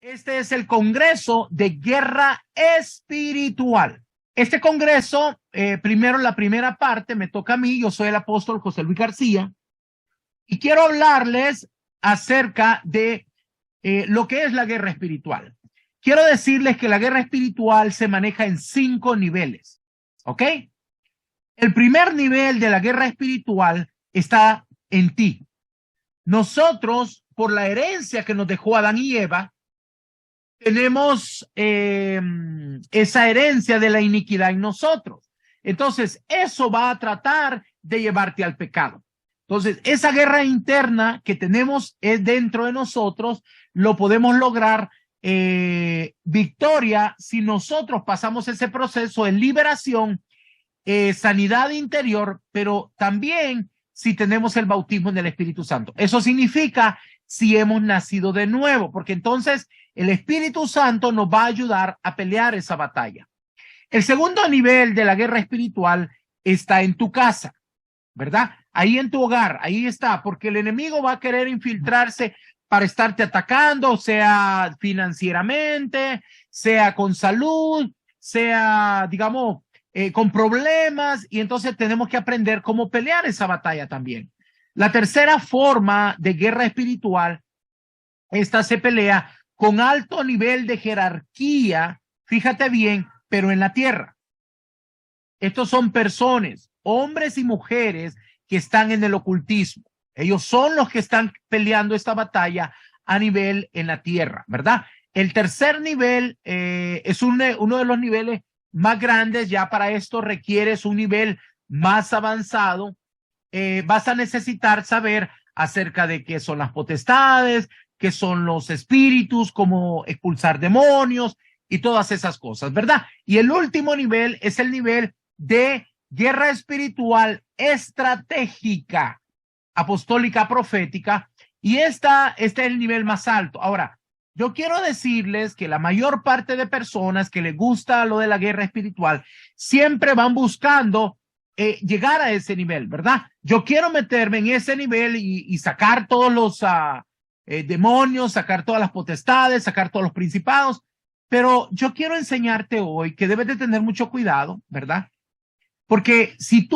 Este es el Congreso de Guerra Espiritual. Este Congreso, primero la primera parte me toca a mí, yo soy el apóstol José Luis García, y quiero hablarles acerca de lo que es la guerra espiritual. Quiero decirles que la guerra espiritual se maneja en 5 niveles, ¿ok? El primer nivel de la guerra espiritual está en ti. Nosotros, por la herencia que nos dejó Adán y Eva, tenemos esa herencia de la iniquidad en nosotros. Entonces, eso va a tratar de llevarte al pecado. Entonces, esa guerra interna que tenemos dentro de nosotros, lo podemos lograr victoria si nosotros pasamos ese proceso de liberación, sanidad interior, pero también si tenemos el bautismo en el Espíritu Santo. Eso significa si hemos nacido de nuevo, porque entonces el Espíritu Santo nos va a ayudar a pelear esa batalla. El segundo nivel de la guerra espiritual está en tu casa, ¿verdad? Ahí en tu hogar, ahí está, porque el enemigo va a querer infiltrarse para estarte atacando, sea financieramente, sea con salud, sea, digamos, con problemas, y entonces tenemos que aprender cómo pelear esa batalla también. La tercera forma de guerra espiritual, esta se pelea con alto nivel de jerarquía, fíjate bien, pero en la tierra. Estos son personas, hombres y mujeres que están en el ocultismo. Ellos son los que están peleando esta batalla a nivel en la tierra, ¿verdad? El tercer nivel es uno de los niveles más grandes. Ya para esto requieres un nivel más avanzado. Vas a necesitar saber acerca de qué son las potestades, qué son los espíritus, cómo expulsar demonios y todas esas cosas, ¿verdad? Y el último nivel es el nivel de guerra espiritual estratégica, apostólica, profética, y este es el nivel más alto. Ahora, yo quiero decirles que la mayor parte de personas que les gusta lo de la guerra espiritual siempre van buscando llegar a ese nivel, ¿verdad? Yo quiero meterme en ese nivel y sacar todos los demonios, sacar todas las potestades, sacar todos los principados, pero yo quiero enseñarte hoy que debes de tener mucho cuidado, ¿verdad? Porque si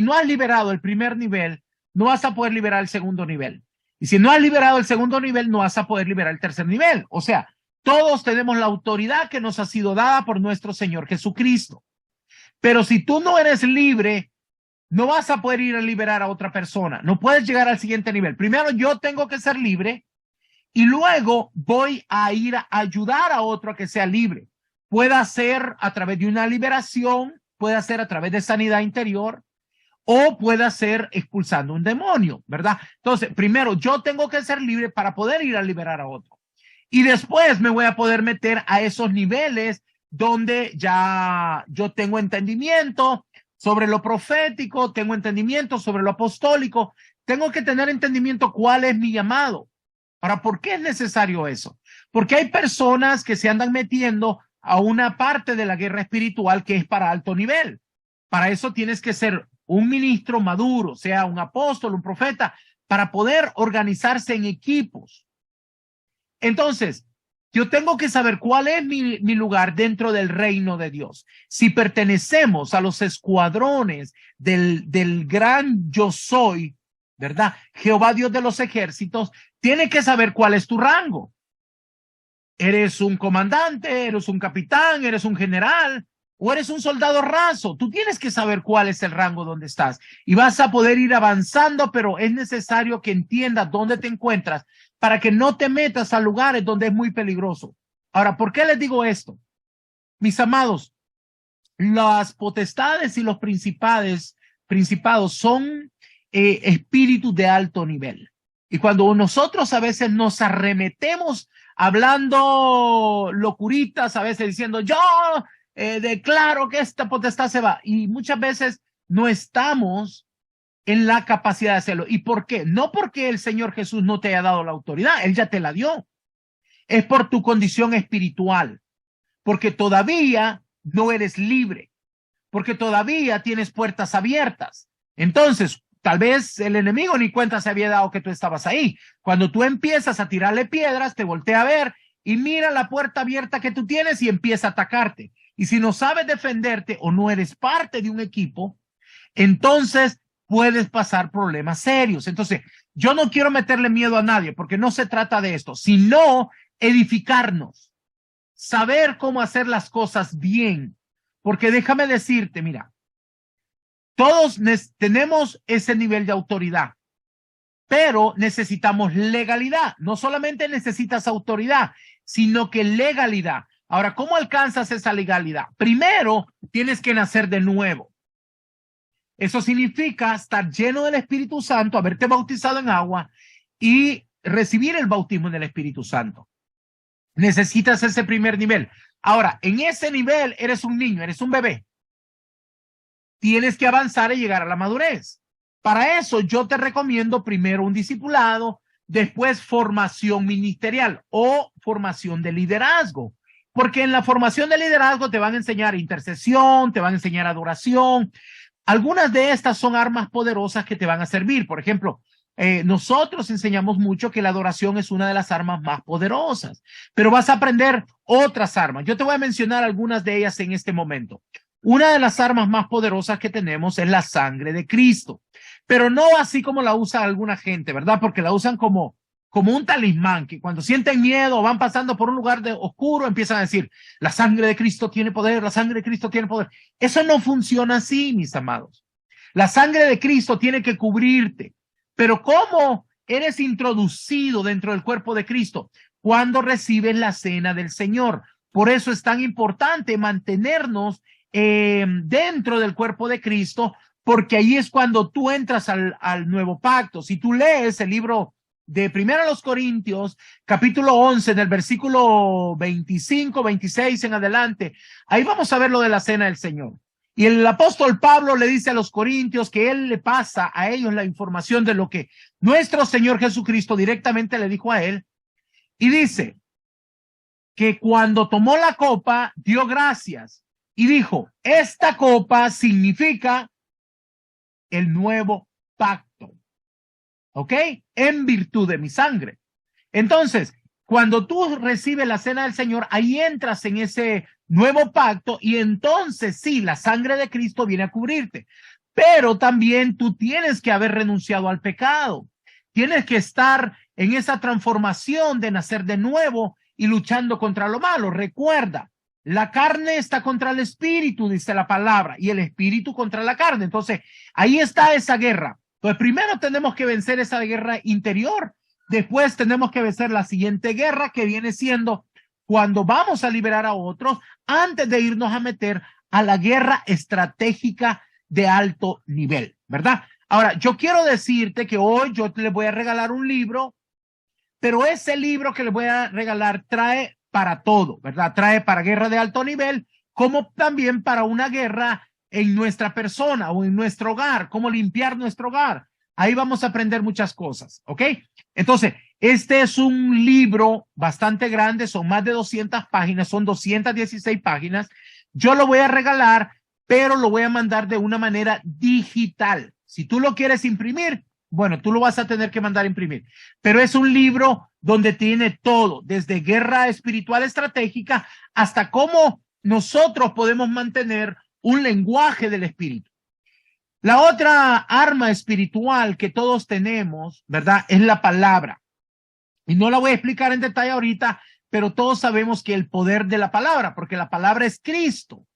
no has liberado el primer nivel, no vas a poder liberar el segundo nivel. Y si no has liberado el segundo nivel, no vas a poder liberar el tercer nivel. O sea, todos tenemos la autoridad que nos ha sido dada por nuestro Señor Jesucristo. Pero si tú no eres libre, no vas a poder ir a liberar a otra persona. No puedes llegar al siguiente nivel. Primero yo tengo que ser libre y luego voy a ir a ayudar a otro a que sea libre. Puede ser a través de una liberación, puede ser a través de sanidad interior, o puede ser expulsando un demonio, ¿verdad? Entonces, primero yo tengo que ser libre para poder ir a liberar a otro. Y después me voy a poder meter a esos niveles donde ya yo tengo entendimiento sobre lo profético, tengo entendimiento sobre lo apostólico, tengo que tener entendimiento cuál es mi llamado. Ahora, ¿por qué es necesario eso? Porque hay personas que se andan metiendo a una parte de la guerra espiritual que es para alto nivel. Para eso tienes que ser un ministro maduro, sea un apóstol, un profeta, para poder organizarse en equipos. Entonces, yo tengo que saber cuál es mi lugar dentro del reino de Dios. Si pertenecemos a los escuadrones del gran yo soy, ¿verdad? Jehová Dios de los ejércitos, tiene que saber cuál es tu rango. ¿Eres un comandante? ¿Eres un capitán? ¿Eres un general? ¿O eres un soldado raso? Tú tienes que saber cuál es el rango donde estás. Y vas a poder ir avanzando, pero es necesario que entiendas dónde te encuentras para que no te metas a lugares donde es muy peligroso. Ahora, ¿por qué les digo esto? Mis amados, las potestades y los principados son espíritus de alto nivel. Y cuando nosotros a veces nos arremetemos hablando locuritas, a veces diciendo yo declaro que esta potestad se va, y muchas veces no estamos en la capacidad de hacerlo. ¿Y por qué? No porque el Señor Jesús no te haya dado la autoridad, Él ya te la dio. Es por tu condición espiritual, porque todavía no eres libre, porque todavía tienes puertas abiertas. Entonces, tal vez el enemigo ni cuenta se había dado que tú estabas ahí. Cuando tú empiezas a tirarle piedras, te voltea a ver y mira la puerta abierta que tú tienes y empieza a atacarte. Y si no sabes defenderte o no eres parte de un equipo, entonces puedes pasar problemas serios. Entonces, yo no quiero meterle miedo a nadie porque no se trata de esto, sino edificarnos, saber cómo hacer las cosas bien. Porque déjame decirte, mira, todos tenemos ese nivel de autoridad, pero necesitamos legalidad. No solamente necesitas autoridad, sino que legalidad. Ahora, ¿cómo alcanzas esa legalidad? Primero, tienes que nacer de nuevo. Eso significa estar lleno del Espíritu Santo, haberte bautizado en agua y recibir el bautismo del Espíritu Santo. Necesitas ese primer nivel. Ahora, en ese nivel eres un niño, eres un bebé. Tienes que avanzar y llegar a la madurez. Para eso yo te recomiendo primero un discipulado, después formación ministerial o formación de liderazgo. Porque en la formación de liderazgo te van a enseñar intercesión, te van a enseñar adoración. Algunas de estas son armas poderosas que te van a servir. Por ejemplo, nosotros enseñamos mucho que la adoración es una de las armas más poderosas, pero vas a aprender otras armas. Yo te voy a mencionar algunas de ellas en este momento. Una de las armas más poderosas que tenemos es la sangre de Cristo, pero no así como la usa alguna gente, ¿verdad? Porque la usan como un talismán, que cuando sienten miedo o van pasando por un lugar oscuro, empiezan a decir, la sangre de Cristo tiene poder, la sangre de Cristo tiene poder. Eso no funciona así, mis amados. La sangre de Cristo tiene que cubrirte. Pero ¿cómo eres introducido dentro del cuerpo de Cristo? Cuando recibes la cena del Señor. Por eso es tan importante mantenernos dentro del cuerpo de Cristo, porque ahí es cuando tú entras al nuevo pacto. Si tú lees el libro de 1 Corintios, capítulo 11, del versículo 25, 26 en adelante, ahí vamos a ver lo de la cena del Señor. Y el apóstol Pablo le dice a los corintios que él le pasa a ellos la información de lo que nuestro Señor Jesucristo directamente le dijo a él. Y dice que cuando tomó la copa, dio gracias y dijo, esta copa significa el nuevo pacto. ¿Ok? En virtud de mi sangre. Entonces, cuando tú recibes la cena del Señor, ahí entras en ese nuevo pacto y entonces sí, la sangre de Cristo viene a cubrirte. Pero también tú tienes que haber renunciado al pecado. Tienes que estar en esa transformación de nacer de nuevo y luchando contra lo malo. Recuerda, la carne está contra el espíritu, dice la palabra, y el espíritu contra la carne. Entonces, ahí está esa guerra. Pues primero tenemos que vencer esa guerra interior. Después tenemos que vencer la siguiente guerra, que viene siendo cuando vamos a liberar a otros antes de irnos a meter a la guerra estratégica de alto nivel, ¿verdad? Ahora, yo quiero decirte que hoy yo les voy a regalar un libro, pero ese libro que les voy a regalar trae para todo, ¿verdad? Trae para guerra de alto nivel, como también para una guerra en nuestra persona o en nuestro hogar, cómo limpiar nuestro hogar. Ahí vamos a aprender muchas cosas, ¿ok? Entonces, este es un libro bastante grande, son más de 200 páginas, son 216 páginas. Yo lo voy a regalar, pero lo voy a mandar de una manera digital. Si tú lo quieres imprimir, bueno, tú lo vas a tener que mandar a imprimir. Pero es un libro donde tiene todo, desde guerra espiritual estratégica hasta cómo nosotros podemos mantener un lenguaje del espíritu. La otra arma espiritual que todos tenemos, ¿verdad? Es la palabra. Y no la voy a explicar en detalle ahorita, pero todos sabemos que el poder de la palabra, porque la palabra es Cristo.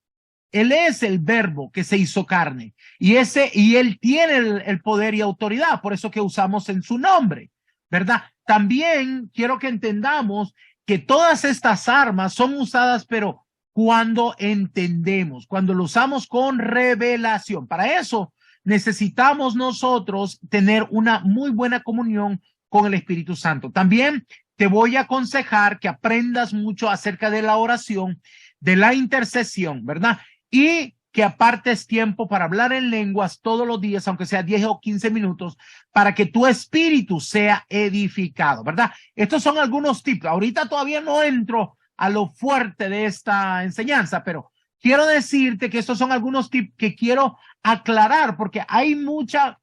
Él es el verbo que se hizo carne. Y él tiene el poder y autoridad, por eso que usamos en su nombre, ¿verdad? También quiero que entendamos que todas estas armas son usadas, pero cuando entendemos, cuando lo usamos con revelación. Para eso necesitamos nosotros tener una muy buena comunión con el Espíritu Santo. También te voy a aconsejar que aprendas mucho acerca de la oración, de la intercesión, ¿verdad? Y que apartes tiempo para hablar en lenguas todos los días, aunque sea 10 o 15 minutos, para que tu espíritu sea edificado, ¿verdad? Estos son algunos tips. Ahorita todavía no entro a lo fuerte de esta enseñanza, pero quiero decirte que estos son algunos tips que quiero aclarar, porque hay mucha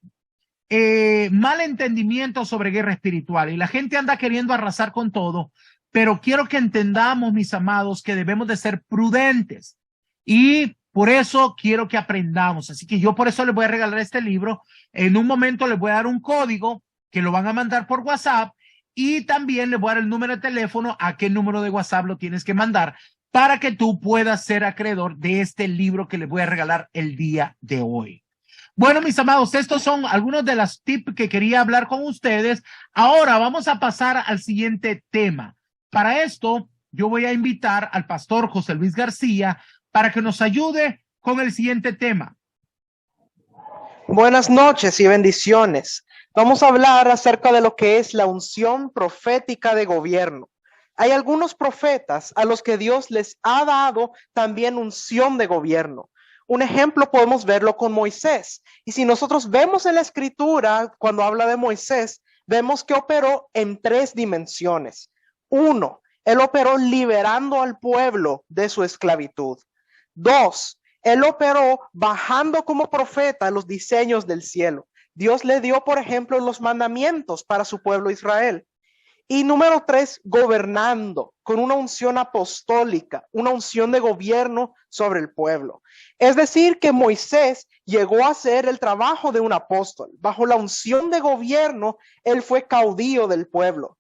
mal entendimiento sobre guerra espiritual y la gente anda queriendo arrasar con todo, pero quiero que entendamos, mis amados, que debemos de ser prudentes y por eso quiero que aprendamos. Así que yo por eso les voy a regalar este libro. En un momento les voy a dar un código que lo van a mandar por WhatsApp y también les voy a dar el número de teléfono, a qué número de WhatsApp lo tienes que mandar para que tú puedas ser acreedor de este libro que les voy a regalar el día de hoy. Bueno, mis amados, estos son algunos de los tips que quería hablar con ustedes. Ahora vamos a pasar al siguiente tema. Para esto, yo voy a invitar al pastor José Luis García para que nos ayude con el siguiente tema. Buenas noches y bendiciones. Vamos a hablar acerca de lo que es la unción profética de gobierno. Hay algunos profetas a los que Dios les ha dado también unción de gobierno. Un ejemplo podemos verlo con Moisés. Y si nosotros vemos en la escritura, cuando habla de Moisés, vemos que operó en 3 dimensiones. 1, él operó liberando al pueblo de su esclavitud. 2, él operó bajando como profeta los diseños del cielo. Dios le dio, por ejemplo, los mandamientos para su pueblo Israel. Y número 3, gobernando con una unción apostólica, una unción de gobierno sobre el pueblo. Es decir, que Moisés llegó a hacer el trabajo de un apóstol. Bajo la unción de gobierno, él fue caudillo del pueblo.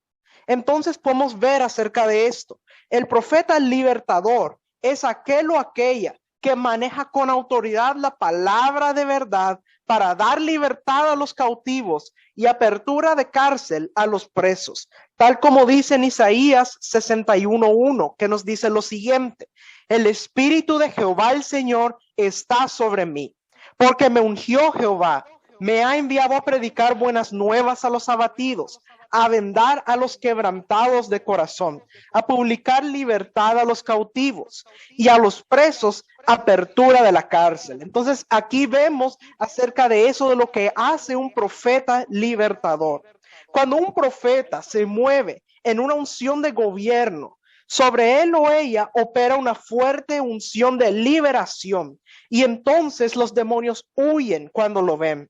Entonces podemos ver acerca de esto. El profeta libertador es aquel o aquella que maneja con autoridad la palabra de verdad para dar libertad a los cautivos y apertura de cárcel a los presos, tal como dice en Isaías 61:1, que nos dice lo siguiente: el Espíritu de Jehová el Señor está sobre mí, porque me ungió Jehová, me ha enviado a predicar buenas nuevas a los abatidos, a vendar a los quebrantados de corazón, a publicar libertad a los cautivos y a los presos apertura de la cárcel. Entonces aquí vemos acerca de eso, de lo que hace un profeta libertador. Cuando un profeta se mueve en una unción de gobierno, sobre él o ella opera una fuerte unción de liberación y entonces los demonios huyen cuando lo ven.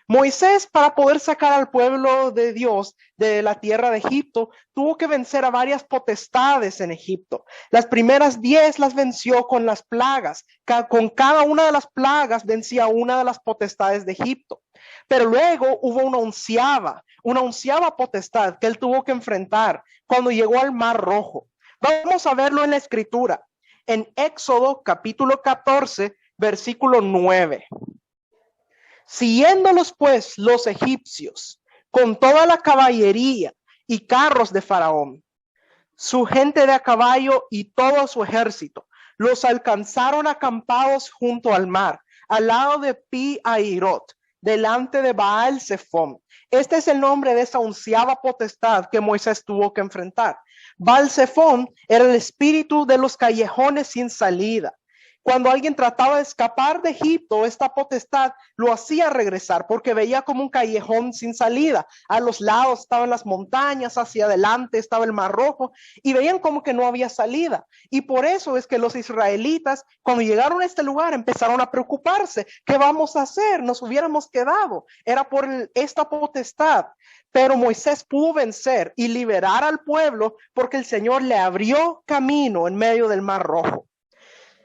Moisés, para poder sacar al pueblo de Dios de la tierra de Egipto, tuvo que vencer a varias potestades en Egipto. Las primeras 10 las venció con las plagas. Con cada una de las plagas vencía una de las potestades de Egipto. Pero luego hubo una onceava potestad que él tuvo que enfrentar cuando llegó al Mar Rojo. Vamos a verlo en la Escritura, en Éxodo capítulo 14, versículo 9. Siguiéndolos pues los egipcios con toda la caballería y carros de Faraón, su gente de a caballo y todo su ejército, los alcanzaron acampados junto al mar, al lado de Pi-Ahirot, delante de Baal-Zephón. Este es el nombre de esa onceava potestad que Moisés tuvo que enfrentar. Baal-Zephón era el espíritu de los callejones sin salida. Cuando alguien trataba de escapar de Egipto, esta potestad lo hacía regresar porque veía como un callejón sin salida. A los lados estaban las montañas, hacia adelante estaba el Mar Rojo y veían como que no había salida. Y por eso es que los israelitas, cuando llegaron a este lugar, empezaron a preocuparse. ¿Qué vamos a hacer? Nos hubiéramos quedado. Era por esta potestad. Pero Moisés pudo vencer y liberar al pueblo porque el Señor le abrió camino en medio del Mar Rojo.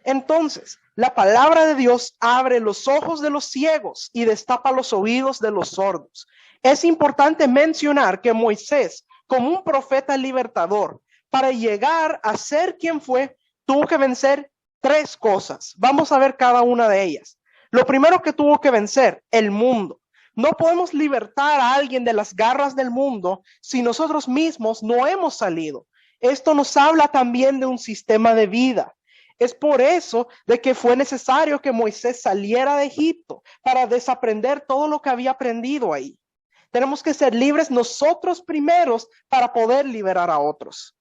Entonces, la palabra de Dios abre los ojos de los ciegos y destapa los oídos de los sordos. Es importante mencionar que Moisés, como un profeta libertador, para llegar a ser quien fue, tuvo que vencer 3 cosas. Vamos a ver cada una de ellas. Lo primero que tuvo que vencer, el mundo. No podemos libertar a alguien de las garras del mundo si nosotros mismos no hemos salido. Esto nos habla también de un sistema de vida. Es por eso de que fue necesario que Moisés saliera de Egipto para desaprender todo lo que había aprendido ahí. Tenemos que ser libres nosotros primeros para poder liberar a otros.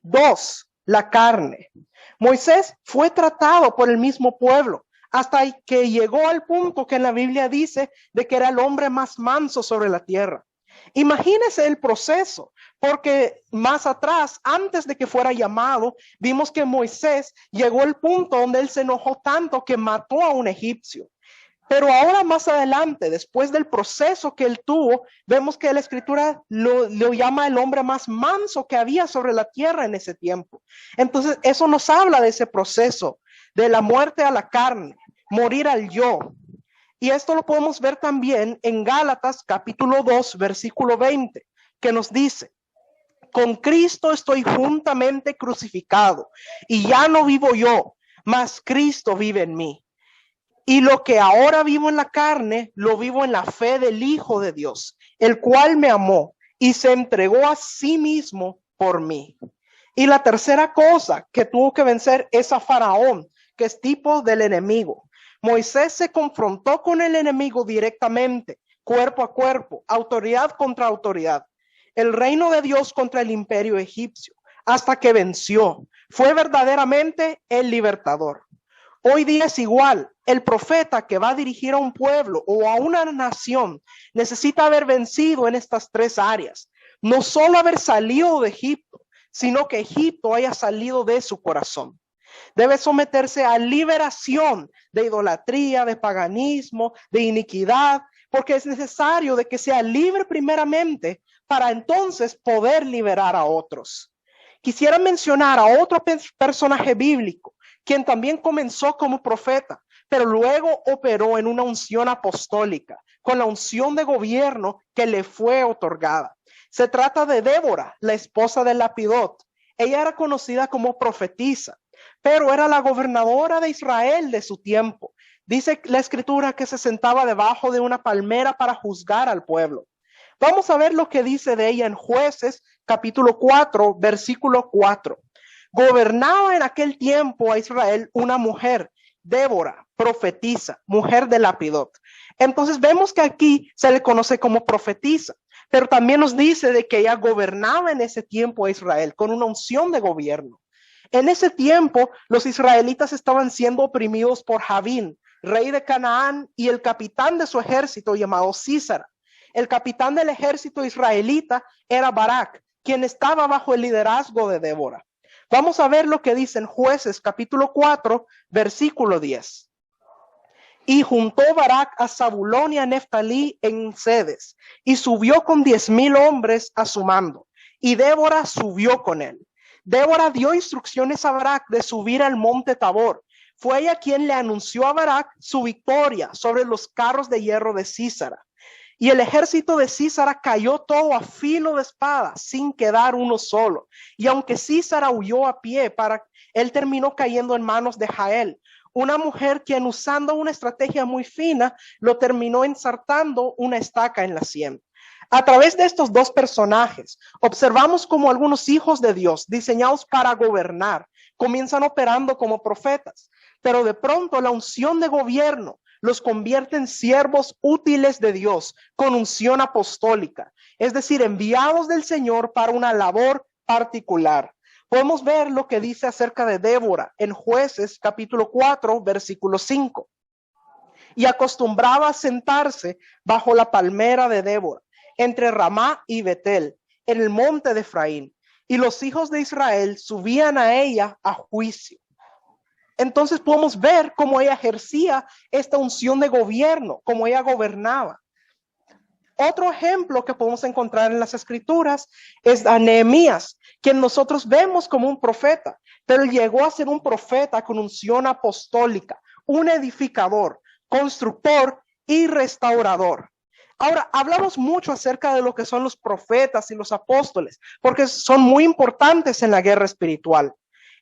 2, la carne. Moisés fue tratado por el mismo pueblo hasta que llegó al punto que en la Biblia dice de que era el hombre más manso sobre la tierra. Imagínese el proceso, porque más atrás, antes de que fuera llamado, vimos que Moisés llegó al punto donde él se enojó tanto que mató a un egipcio. Pero ahora más adelante, después del proceso que él tuvo, vemos que la escritura lo llama el hombre más manso que había sobre la tierra en ese tiempo. Entonces eso nos habla de ese proceso, de la muerte a la carne, morir al yo. Y esto lo podemos ver también en Gálatas capítulo 2, versículo 20, que nos dice: con Cristo estoy juntamente crucificado, y ya no vivo yo, mas Cristo vive en mí. Y lo que ahora vivo en la carne, lo vivo en la fe del Hijo de Dios, el cual me amó y se entregó a sí mismo por mí. Y la tercera cosa que tuvo que vencer es a Faraón, que es tipo del enemigo. Moisés se confrontó con el enemigo directamente, cuerpo a cuerpo, autoridad contra autoridad. El reino de Dios contra el imperio egipcio, hasta que venció. Fue verdaderamente el libertador. Hoy día es igual. El profeta que va a dirigir a un pueblo o a una nación necesita haber vencido en estas tres áreas. No solo haber salido de Egipto, sino que Egipto haya salido de su corazón. Debe someterse a liberación de idolatría, de paganismo, de iniquidad, porque es necesario de que sea libre primeramente para entonces poder liberar a otros. Quisiera mencionar a otro personaje bíblico, quien también comenzó como profeta, pero luego operó en una unción apostólica, con la unción de gobierno que le fue otorgada. Se trata de Débora, la esposa de Lapidot. Ella era conocida como profetisa, pero era la gobernadora de Israel de su tiempo. Dice la escritura que se sentaba debajo de una palmera para juzgar al pueblo. Vamos a ver lo que dice de ella en Jueces, capítulo 4, versículo 4. Gobernaba en aquel tiempo a Israel una mujer, Débora, profetisa, mujer de Lapidot. Entonces vemos que aquí se le conoce como profetisa, pero también nos dice de que ella gobernaba en ese tiempo a Israel con una unción de gobierno. En ese tiempo los israelitas estaban siendo oprimidos por Javín, rey de Canaán, y el capitán de su ejército llamado Sísara. El capitán del ejército israelita era Barak, quien estaba bajo el liderazgo de Débora. Vamos a ver lo que dice en Jueces capítulo 4, versículo 10. Y juntó Barak a Zabulón y a Neftalí en Cedes, y subió con 10,000 hombres a su mando, y Débora subió con él. Débora dio instrucciones a Barak de subir al monte Tabor. Fue ella quien le anunció a Barak su victoria sobre los carros de hierro de Sísara. Y el ejército de Sísara cayó todo a filo de espada, sin quedar uno solo. Y aunque Sísara huyó a pie, él terminó cayendo en manos de Jael, una mujer quien, usando una estrategia muy fina, lo terminó ensartando una estaca en la sien. A través de estos dos personajes, observamos cómo algunos hijos de Dios, diseñados para gobernar, comienzan operando como profetas, pero de pronto la unción de gobierno los convierte en siervos útiles de Dios con unción apostólica, es decir, enviados del Señor para una labor particular. Podemos ver lo que dice acerca de Débora en Jueces capítulo 4, versículo 5. Y acostumbraba a sentarse bajo la palmera de Débora, entre Ramá y Betel, en el monte de Efraín, y los hijos de Israel subían a ella a juicio. Entonces podemos ver cómo ella ejercía esta unción de gobierno, cómo ella gobernaba. Otro ejemplo que podemos encontrar en las escrituras es a Nehemías, quien nosotros vemos como un profeta, pero llegó a ser un profeta con unción apostólica, un edificador, constructor y restaurador. Ahora, hablamos mucho acerca de lo que son los profetas y los apóstoles, porque son muy importantes en la guerra espiritual.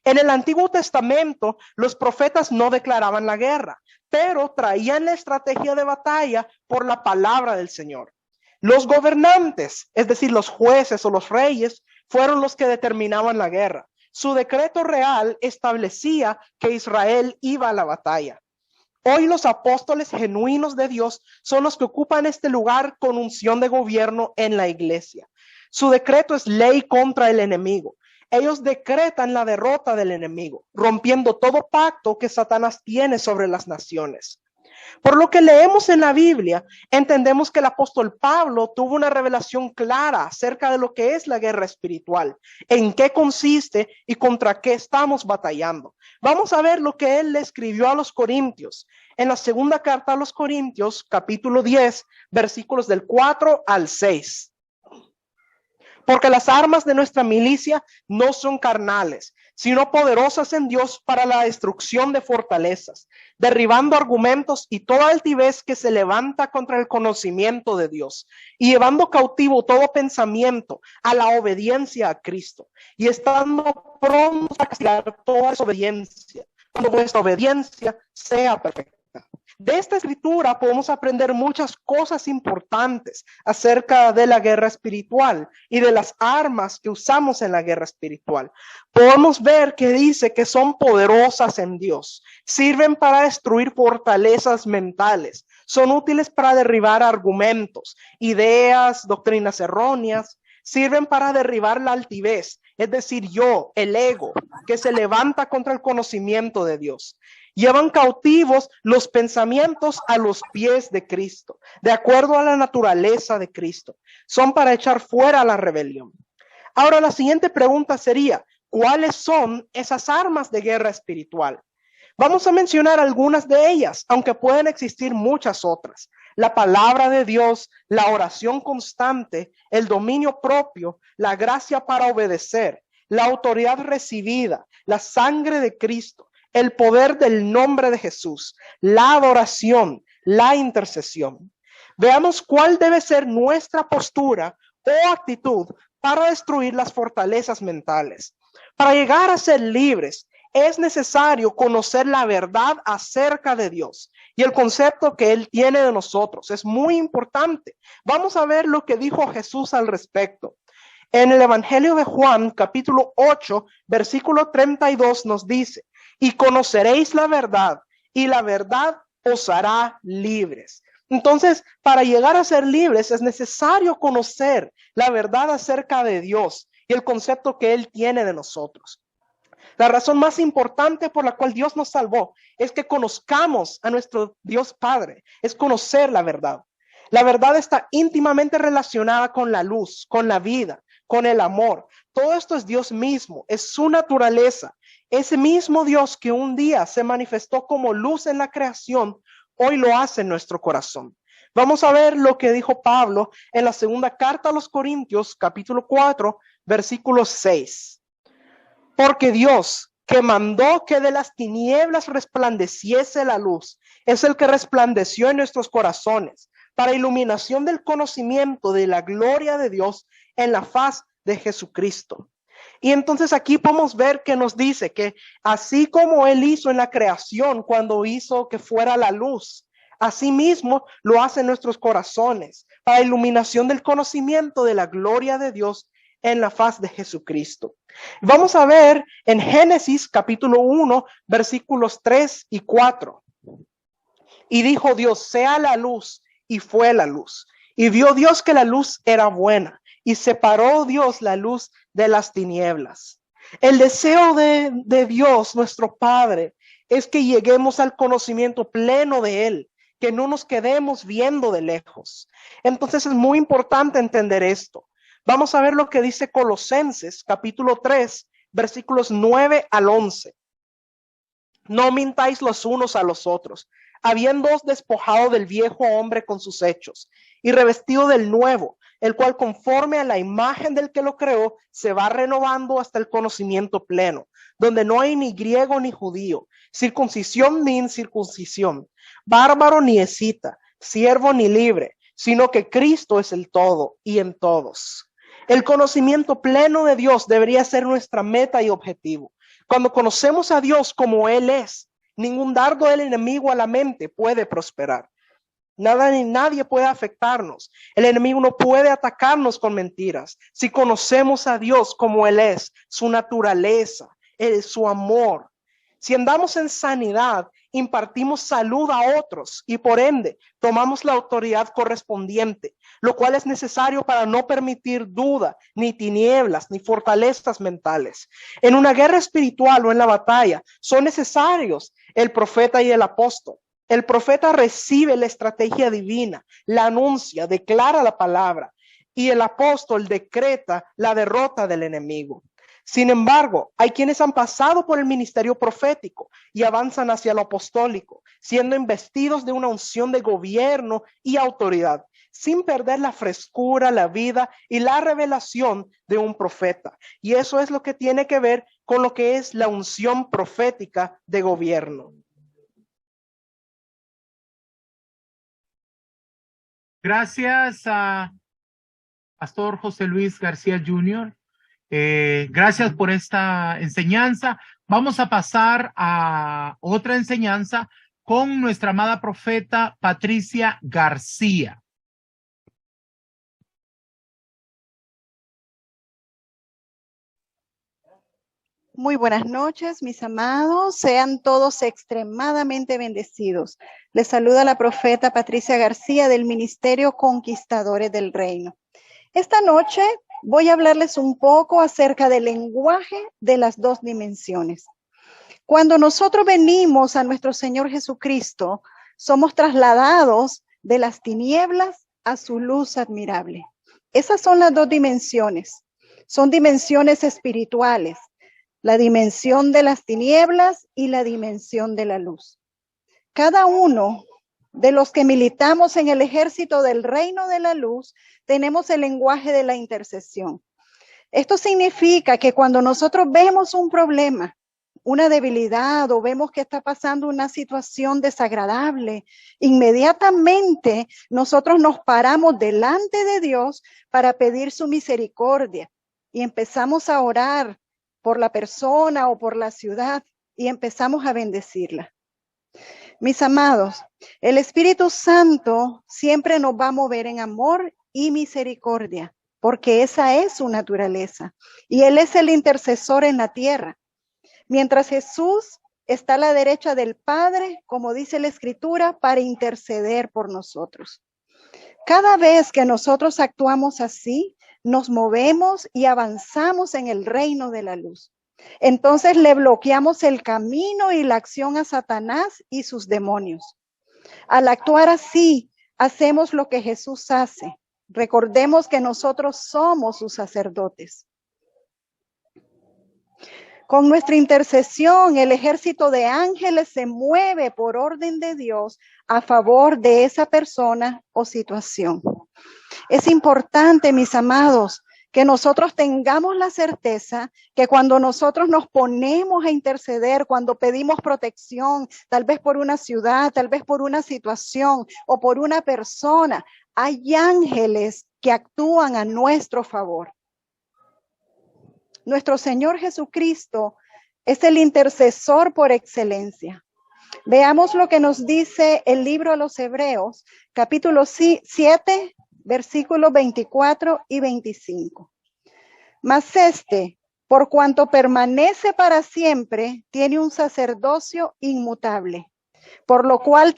En el Antiguo Testamento, los profetas no declaraban la guerra, pero traían la estrategia de batalla por la palabra del Señor. Los gobernantes, es decir, los jueces o los reyes, fueron los que determinaban la guerra. Su decreto real establecía que Israel iba a la batalla. Hoy los apóstoles genuinos de Dios son los que ocupan este lugar con unción de gobierno en la iglesia. Su decreto es ley contra el enemigo. Ellos decretan la derrota del enemigo, rompiendo todo pacto que Satanás tiene sobre las naciones. Por lo que leemos en la Biblia, entendemos que el apóstol Pablo tuvo una revelación clara acerca de lo que es la guerra espiritual, en qué consiste y contra qué estamos batallando. Vamos a ver lo que él le escribió a los Corintios. En la segunda carta a los Corintios, capítulo 10, versículos del 4 al 6. Porque las armas de nuestra milicia no son carnales, sino poderosas en Dios para la destrucción de fortalezas, derribando argumentos y toda altivez que se levanta contra el conocimiento de Dios, y llevando cautivo todo pensamiento a la obediencia a Cristo, y estando prontos a castigar toda desobediencia, cuando vuestra obediencia sea perfecta. De esta escritura podemos aprender muchas cosas importantes acerca de la guerra espiritual y de las armas que usamos en la guerra espiritual. Podemos ver que dice que son poderosas en Dios, sirven para destruir fortalezas mentales, son útiles para derribar argumentos, ideas, doctrinas erróneas, sirven para derribar la altivez, es decir, el ego, que se levanta contra el conocimiento de Dios. Llevan cautivos los pensamientos a los pies de Cristo, de acuerdo a la naturaleza de Cristo. Son para echar fuera la rebelión. Ahora, la siguiente pregunta sería, ¿cuáles son esas armas de guerra espiritual? Vamos a mencionar algunas de ellas, aunque pueden existir muchas otras. La palabra de Dios, la oración constante, el dominio propio, la gracia para obedecer, la autoridad recibida, la sangre de Cristo, el poder del nombre de Jesús, la adoración, la intercesión. Veamos cuál debe ser nuestra postura o actitud para destruir las fortalezas mentales. Para llegar a ser libres, es necesario conocer la verdad acerca de Dios y el concepto que Él tiene de nosotros. Es muy importante. Vamos a ver lo que dijo Jesús al respecto. En el Evangelio de Juan, capítulo 8, versículo 32 nos dice, y conoceréis la verdad, y la verdad os hará libres. Entonces, para llegar a ser libres es necesario conocer la verdad acerca de Dios y el concepto que Él tiene de nosotros. La razón más importante por la cual Dios nos salvó es que conozcamos a nuestro Dios Padre, es conocer la verdad. La verdad está íntimamente relacionada con la luz, con la vida, con el amor. Todo esto es Dios mismo, es su naturaleza. Ese mismo Dios que un día se manifestó como luz en la creación, hoy lo hace en nuestro corazón. Vamos a ver lo que dijo Pablo en la segunda carta a los Corintios, capítulo 4, versículo 6. Porque Dios, que mandó que de las tinieblas resplandeciese la luz, es el que resplandeció en nuestros corazones para iluminación del conocimiento de la gloria de Dios en la faz de Jesucristo. Y entonces aquí podemos ver que nos dice que así como Él hizo en la creación cuando hizo que fuera la luz, así mismo lo hace en nuestros corazones para iluminación del conocimiento de la gloria de Dios en la faz de Jesucristo. Vamos a ver en Génesis capítulo 1, versículos 3 y 4. Y dijo Dios, sea la luz, y fue la luz. Y vio Dios que la luz era buena, y separó Dios la luz de las tinieblas. El deseo de Dios, nuestro Padre, es que lleguemos al conocimiento pleno de Él, que no nos quedemos viendo de lejos. Entonces es muy importante entender esto. Vamos a ver lo que dice Colosenses, capítulo 3, versículos 9 al 11. No mintáis los unos a los otros, habiéndoos despojado del viejo hombre con sus hechos, y revestido del nuevo, el cual conforme a la imagen del que lo creó, se va renovando hasta el conocimiento pleno, donde no hay ni griego ni judío, circuncisión ni incircuncisión, bárbaro ni escita, siervo ni libre, sino que Cristo es el todo y en todos. El conocimiento pleno de Dios debería ser nuestra meta y objetivo. Cuando conocemos a Dios como Él es, ningún dardo del enemigo a la mente puede prosperar. Nada ni nadie puede afectarnos. El enemigo no puede atacarnos con mentiras. Si conocemos a Dios como Él es, su naturaleza, su amor. Si andamos en sanidad, impartimos salud a otros y por ende tomamos la autoridad correspondiente, lo cual es necesario para no permitir duda, ni tinieblas, ni fortalezas mentales. En una guerra espiritual o en la batalla son necesarios el profeta y el apóstol. El profeta recibe la estrategia divina, la anuncia, declara la palabra, y el apóstol decreta la derrota del enemigo. Sin embargo, hay quienes han pasado por el ministerio profético y avanzan hacia lo apostólico, siendo investidos de una unción de gobierno y autoridad, sin perder la frescura, la vida y la revelación de un profeta. Y eso es lo que tiene que ver con lo que es la unción profética de gobierno. Gracias a Pastor José Luis García Jr. Gracias por esta enseñanza. Vamos a pasar a otra enseñanza con nuestra amada profeta Patricia García. Muy buenas noches, mis amados. Sean todos extremadamente bendecidos. Les saluda la profeta Patricia García del Ministerio Conquistadores del Reino. Esta noche voy a hablarles un poco acerca del lenguaje de las dos dimensiones. Cuando nosotros venimos a nuestro Señor Jesucristo, somos trasladados de las tinieblas a su luz admirable. Esas son las dos dimensiones. Son dimensiones espirituales. La dimensión de las tinieblas y la dimensión de la luz. Cada uno de los que militamos en el ejército del reino de la luz, tenemos el lenguaje de la intercesión. Esto significa que cuando nosotros vemos un problema, una debilidad o vemos que está pasando una situación desagradable, inmediatamente nosotros nos paramos delante de Dios para pedir su misericordia y empezamos a orar por la persona o por la ciudad y empezamos a bendecirla. Mis amados, el Espíritu Santo siempre nos va a mover en amor y misericordia, porque esa es su naturaleza. Y Él es el intercesor en la tierra. Mientras Jesús está a la derecha del Padre, como dice la Escritura, para interceder por nosotros. Cada vez que nosotros actuamos así, nos movemos y avanzamos en el reino de la luz. Entonces le bloqueamos el camino y la acción a Satanás y sus demonios. Al actuar así, hacemos lo que Jesús hace. Recordemos que nosotros somos sus sacerdotes. Con nuestra intercesión, el ejército de ángeles se mueve por orden de Dios a favor de esa persona o situación. Es importante, mis amados, que nosotros tengamos la certeza que cuando nosotros nos ponemos a interceder, cuando pedimos protección, tal vez por una ciudad, tal vez por una situación o por una persona, hay ángeles que actúan a nuestro favor. Nuestro Señor Jesucristo es el intercesor por excelencia. Veamos lo que nos dice el libro a los Hebreos, capítulo 7, versículos 24 y 25. Mas por cuanto permanece para siempre, tiene un sacerdocio inmutable, por lo cual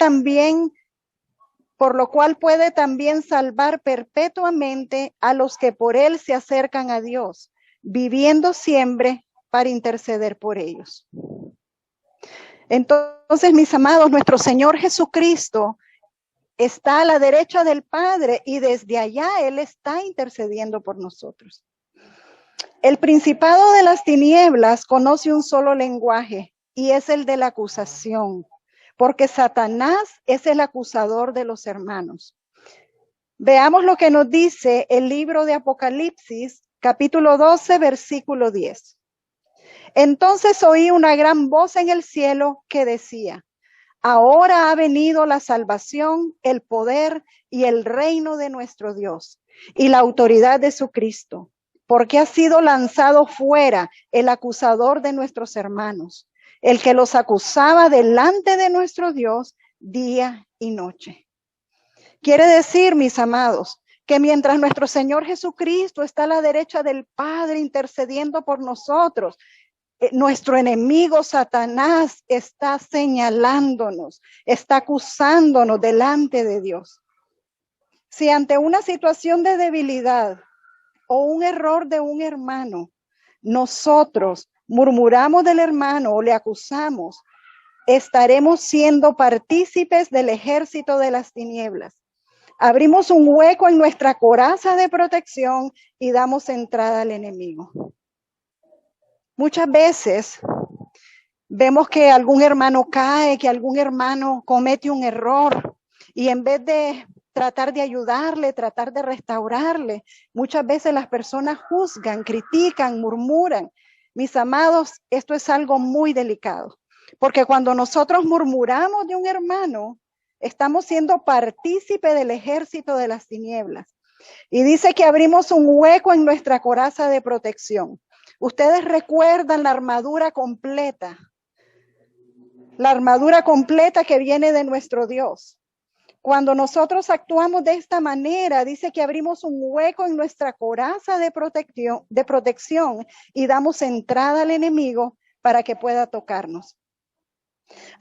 puede también salvar perpetuamente a los que por él se acercan a Dios, viviendo siempre para interceder por ellos. Entonces, mis amados, nuestro Señor Jesucristo está a la derecha del Padre y desde allá Él está intercediendo por nosotros. El principado de las tinieblas conoce un solo lenguaje y es el de la acusación, porque Satanás es el acusador de los hermanos. Veamos lo que nos dice el libro de Apocalipsis, capítulo 12, versículo 10. Entonces oí una gran voz en el cielo que decía: ahora ha venido la salvación, el poder y el reino de nuestro Dios y la autoridad de su Cristo, porque ha sido lanzado fuera el acusador de nuestros hermanos, el que los acusaba delante de nuestro Dios día y noche. Quiere decir, mis amados, que mientras nuestro Señor Jesucristo está a la derecha del Padre intercediendo por nosotros, nuestro enemigo Satanás está señalándonos, está acusándonos delante de Dios. Si ante una situación de debilidad o un error de un hermano, nosotros murmuramos del hermano o le acusamos, estaremos siendo partícipes del ejército de las tinieblas. Abrimos un hueco en nuestra coraza de protección y damos entrada al enemigo. Muchas veces vemos que algún hermano cae, que algún hermano comete un error, y en vez de tratar de ayudarle, tratar de restaurarle, muchas veces las personas juzgan, critican, murmuran. Mis amados, esto es algo muy delicado, porque cuando nosotros murmuramos de un hermano, estamos siendo partícipe del ejército de las tinieblas. Y dice que abrimos un hueco en nuestra coraza de protección. Ustedes recuerdan la armadura completa que viene de nuestro Dios. Cuando nosotros actuamos de esta manera, dice que abrimos un hueco en nuestra coraza de protección y damos entrada al enemigo para que pueda tocarnos.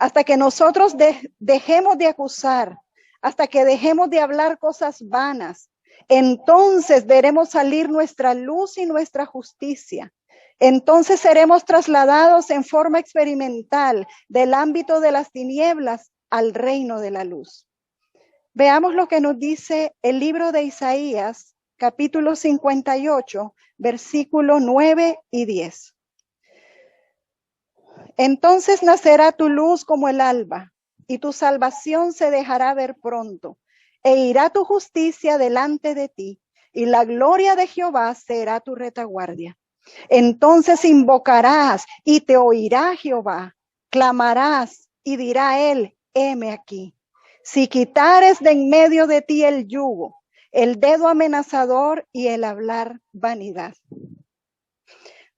Hasta que nosotros dejemos de acusar, hasta que dejemos de hablar cosas vanas, entonces veremos salir nuestra luz y nuestra justicia. Entonces seremos trasladados en forma experimental del ámbito de las tinieblas al reino de la luz. Veamos lo que nos dice el libro de Isaías, capítulo 58, versículo 9 y 10. Entonces nacerá tu luz como el alba, y tu salvación se dejará ver pronto, e irá tu justicia delante de ti, y la gloria de Jehová será tu retaguardia. Entonces invocarás y te oirá Jehová, clamarás y dirá él, heme aquí. Si quitares de en medio de ti el yugo, el dedo amenazador y el hablar vanidad.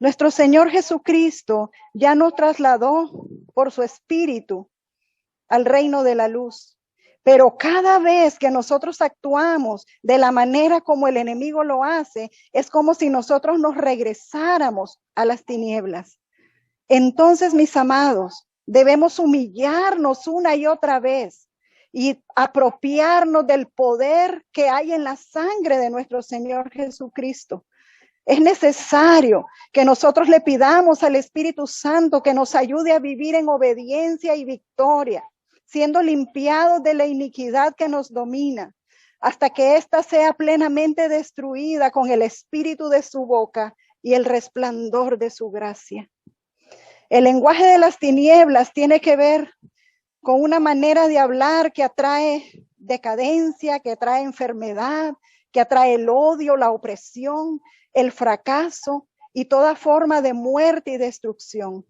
Nuestro Señor Jesucristo ya nos trasladó por su Espíritu al reino de la luz. Pero cada vez que nosotros actuamos de la manera como el enemigo lo hace, es como si nosotros nos regresáramos a las tinieblas. Entonces, mis amados, debemos humillarnos una y otra vez y apropiarnos del poder que hay en la sangre de nuestro Señor Jesucristo. Es necesario que nosotros le pidamos al Espíritu Santo que nos ayude a vivir en obediencia y victoria, siendo limpiados de la iniquidad que nos domina, hasta que ésta sea plenamente destruida con el espíritu de su boca y el resplandor de su gracia. El lenguaje de las tinieblas tiene que ver con una manera de hablar que atrae decadencia, que atrae enfermedad, que atrae el odio, la opresión, el fracaso y toda forma de muerte y destrucción.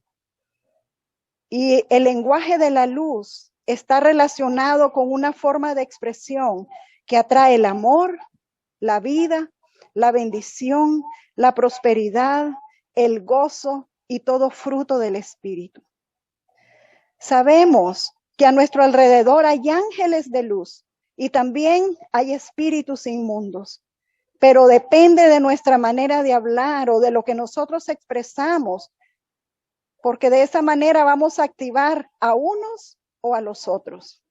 Y el lenguaje de la luz está relacionado con una forma de expresión que atrae el amor, la vida, la bendición, la prosperidad, el gozo y todo fruto del Espíritu. Sabemos que a nuestro alrededor hay ángeles de luz y también hay espíritus inmundos, pero depende de nuestra manera de hablar o de lo que nosotros expresamos, porque de esa manera vamos a activar a unos o a los otros.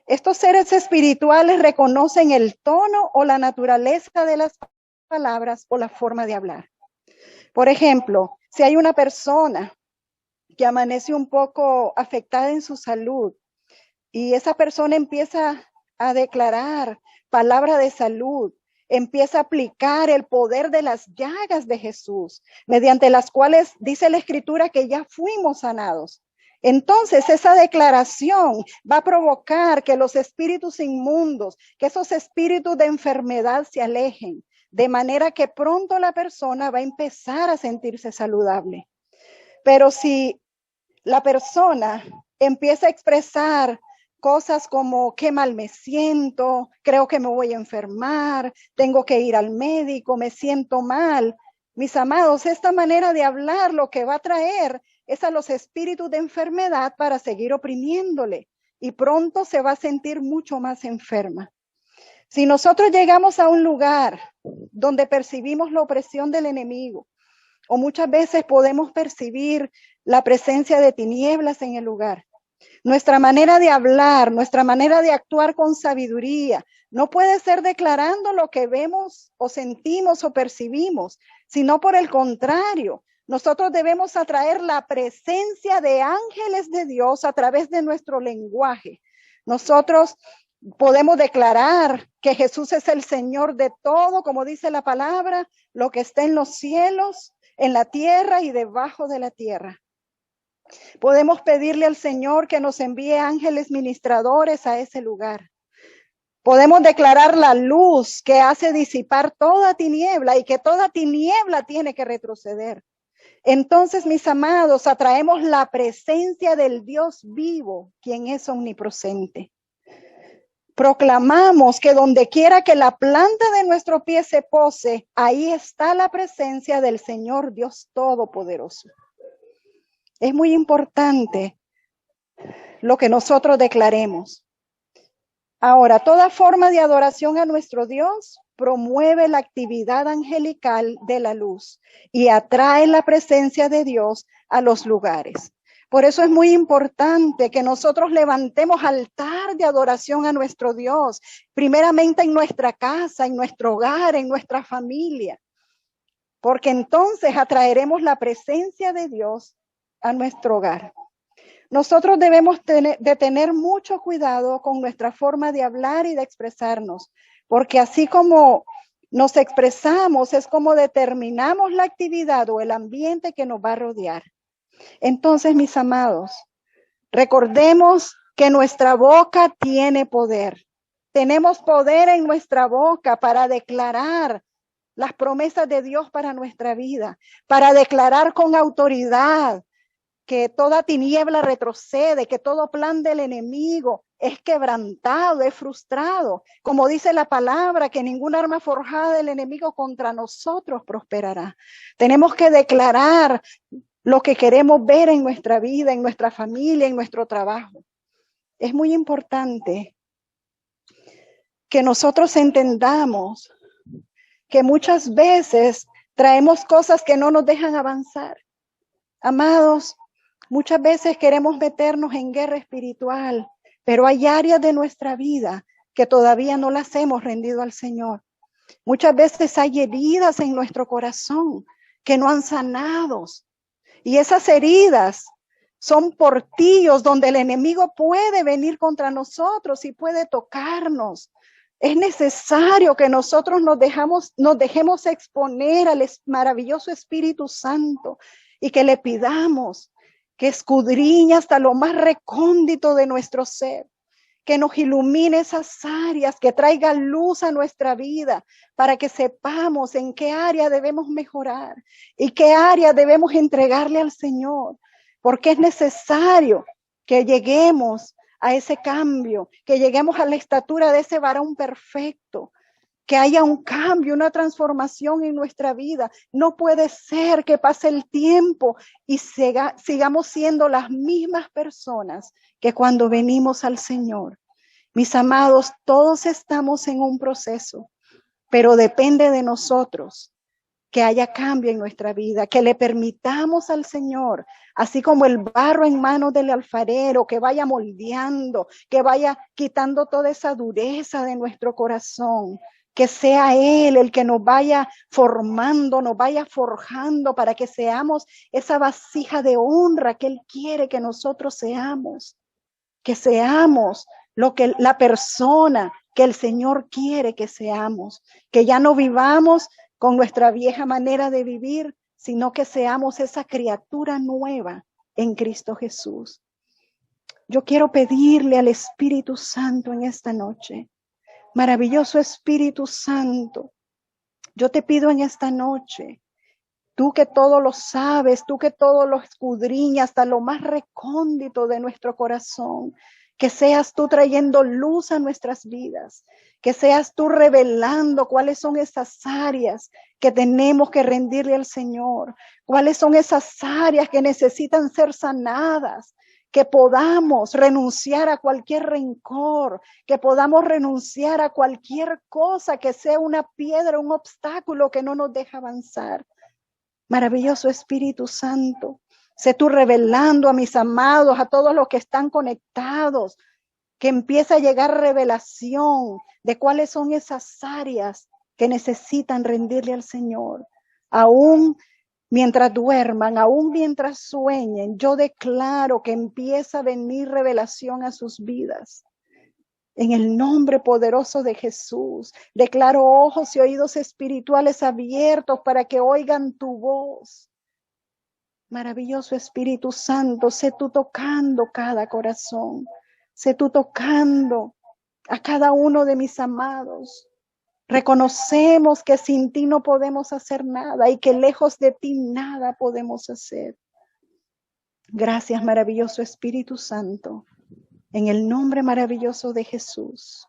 Estos seres espirituales reconocen el tono o la naturaleza de las palabras o la forma de hablar. Por ejemplo, si hay una persona que amanece un poco afectada en su salud y esa persona empieza a declarar palabra de salud, empieza a aplicar el poder de las llagas de Jesús, mediante las cuales dice la Escritura que ya fuimos sanados. Entonces esa declaración va a provocar que los espíritus inmundos, que esos espíritus de enfermedad se alejen, de manera que pronto la persona va a empezar a sentirse saludable. Pero si la persona empieza a expresar cosas como qué mal me siento, creo que me voy a enfermar, tengo que ir al médico, me siento mal. Mis amados, esta manera de hablar lo que va a traer es a los espíritus de enfermedad para seguir oprimiéndole y pronto se va a sentir mucho más enferma. Si nosotros llegamos a un lugar donde percibimos la opresión del enemigo, o muchas veces podemos percibir la presencia de tinieblas en el lugar, nuestra manera de hablar, nuestra manera de actuar con sabiduría, no puede ser declarando lo que vemos o sentimos o percibimos, sino por el contrario, Nosotros debemos atraer la presencia de ángeles de Dios a través de nuestro lenguaje. Nosotros podemos declarar que Jesús es el Señor de todo, como dice la palabra, lo que está en los cielos, en la tierra y debajo de la tierra. Podemos pedirle al Señor que nos envíe ángeles ministradores a ese lugar. Podemos declarar la luz que hace disipar toda tiniebla y que toda tiniebla tiene que retroceder. Entonces, mis amados, atraemos la presencia del Dios vivo, quien es omnipresente. Proclamamos que donde quiera que la planta de nuestro pie se pose, ahí está la presencia del Señor Dios Todopoderoso. Es muy importante lo que nosotros declaremos. Ahora, toda forma de adoración a nuestro Dios promueve la actividad angelical de la luz y atrae la presencia de Dios a los lugares. Por eso es muy importante que nosotros levantemos altar de adoración a nuestro Dios, primeramente en nuestra casa, en nuestro hogar, en nuestra familia, porque entonces atraeremos la presencia de Dios a nuestro hogar. Nosotros debemos tener mucho cuidado con nuestra forma de hablar y de expresarnos, porque así como nos expresamos es como determinamos la actividad o el ambiente que nos va a rodear. Entonces, mis amados, recordemos que nuestra boca tiene poder. Tenemos poder en nuestra boca para declarar las promesas de Dios para nuestra vida, para declarar con autoridad que toda tiniebla retrocede, que todo plan del enemigo es quebrantado, es frustrado. Como dice la palabra, que ninguna arma forjada del enemigo contra nosotros prosperará. Tenemos que declarar lo que queremos ver en nuestra vida, en nuestra familia, en nuestro trabajo. Es muy importante que nosotros entendamos que muchas veces traemos cosas que no nos dejan avanzar. Amados, muchas veces queremos meternos en guerra espiritual, pero hay áreas de nuestra vida que todavía no las hemos rendido al Señor. Muchas veces hay heridas en nuestro corazón que no han sanado. Y esas heridas son portillos donde el enemigo puede venir contra nosotros y puede tocarnos. Es necesario que nosotros nos dejemos exponer al maravilloso Espíritu Santo y que le pidamos que escudriñe hasta lo más recóndito de nuestro ser, que nos ilumine esas áreas, que traiga luz a nuestra vida para que sepamos en qué área debemos mejorar y qué área debemos entregarle al Señor, porque es necesario que lleguemos a ese cambio, que lleguemos a la estatura de ese varón perfecto, que haya un cambio, una transformación en nuestra vida. No puede ser que pase el tiempo y sigamos siendo las mismas personas que cuando venimos al Señor. Mis amados, todos estamos en un proceso, pero depende de nosotros que haya cambio en nuestra vida, que le permitamos al Señor, así como el barro en manos del alfarero, que vaya moldeando, que vaya quitando toda esa dureza de nuestro corazón, que sea Él el que nos vaya formando, nos vaya forjando para que seamos esa vasija de honra que Él quiere que nosotros seamos, que seamos la persona que el Señor quiere que seamos, que ya no vivamos con nuestra vieja manera de vivir, sino que seamos esa criatura nueva en Cristo Jesús. Yo quiero pedirle al Espíritu Santo en esta noche, maravilloso Espíritu Santo, yo te pido en esta noche, tú que todo lo sabes, tú que todo lo escudriñas hasta lo más recóndito de nuestro corazón, que seas tú trayendo luz a nuestras vidas, que seas tú revelando cuáles son esas áreas que tenemos que rendirle al Señor, cuáles son esas áreas que necesitan ser sanadas, que podamos renunciar a cualquier rencor, que podamos renunciar a cualquier cosa que sea una piedra, un obstáculo que no nos deja avanzar. Maravilloso Espíritu Santo, sé tú revelando a mis amados, a todos los que están conectados, que empiece a llegar revelación de cuáles son esas áreas que necesitan rendirle al Señor. Aún mientras duerman, aún mientras sueñen, yo declaro que empieza a venir revelación a sus vidas. En el nombre poderoso de Jesús, declaro ojos y oídos espirituales abiertos para que oigan tu voz. Maravilloso Espíritu Santo, sé tú tocando cada corazón, sé tú tocando a cada uno de mis amados. Reconocemos que sin ti no podemos hacer nada y que lejos de ti nada podemos hacer. Gracias, maravilloso Espíritu Santo. En el nombre maravilloso de Jesús,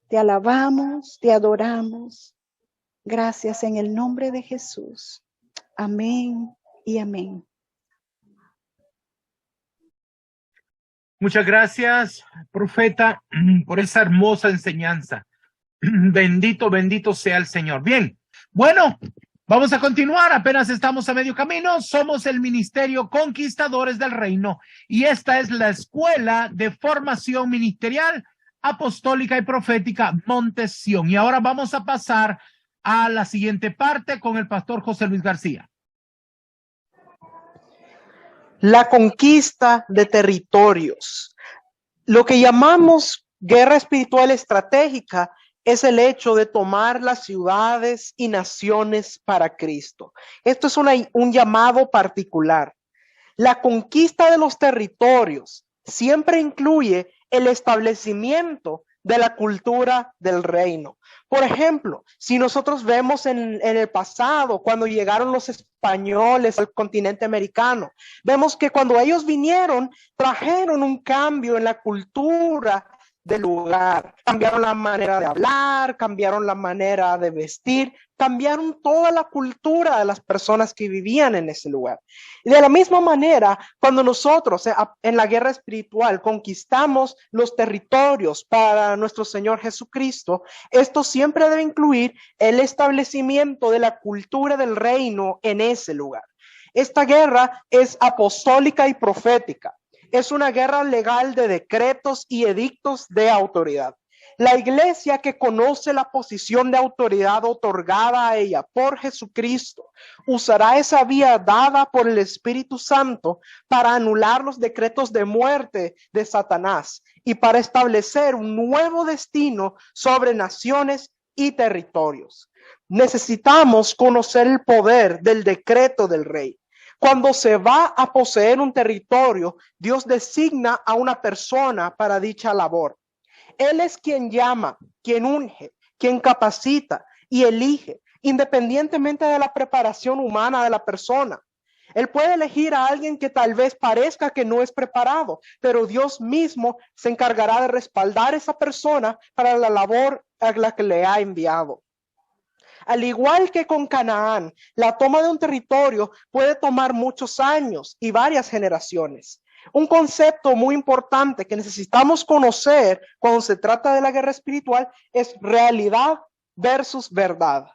te alabamos, te adoramos. Gracias en el nombre de Jesús. Amén y amén. Muchas gracias, profeta, por esa hermosa enseñanza. Bendito, bendito sea el Señor. Bien, bueno, vamos a continuar. Apenas estamos a medio camino. Somos el Ministerio Conquistadores del Reino y esta es la Escuela de Formación Ministerial Apostólica y Profética Monte Sión. Y ahora vamos a pasar a la siguiente parte con el pastor José Luis García. La conquista de territorios. Lo que llamamos guerra espiritual estratégica es el hecho de tomar las ciudades y naciones para Cristo. Esto es un llamado particular. La conquista de los territorios siempre incluye el establecimiento de la cultura del reino. Por ejemplo, si nosotros vemos en el pasado, cuando llegaron los españoles al continente americano, vemos que cuando ellos vinieron, trajeron un cambio en la cultura del lugar. Cambiaron la manera de hablar, cambiaron la manera de vestir, cambiaron toda la cultura de las personas que vivían en ese lugar. Y de la misma manera, cuando nosotros en la guerra espiritual conquistamos los territorios para nuestro Señor Jesucristo, esto siempre debe incluir el establecimiento de la cultura del reino en ese lugar. Esta guerra es apostólica y profética. Es una guerra legal de decretos y edictos de autoridad. La iglesia que conoce la posición de autoridad otorgada a ella por Jesucristo usará esa vía dada por el Espíritu Santo para anular los decretos de muerte de Satanás y para establecer un nuevo destino sobre naciones y territorios. Necesitamos conocer el poder del decreto del rey. Cuando se va a poseer un territorio, Dios designa a una persona para dicha labor. Él es quien llama, quien unge, quien capacita y elige, independientemente de la preparación humana de la persona. Él puede elegir a alguien que tal vez parezca que no es preparado, pero Dios mismo se encargará de respaldar a esa persona para la labor a la que le ha enviado. Al igual que con Canaán, la toma de un territorio puede tomar muchos años y varias generaciones. Un concepto muy importante que necesitamos conocer cuando se trata de la guerra espiritual es realidad versus verdad.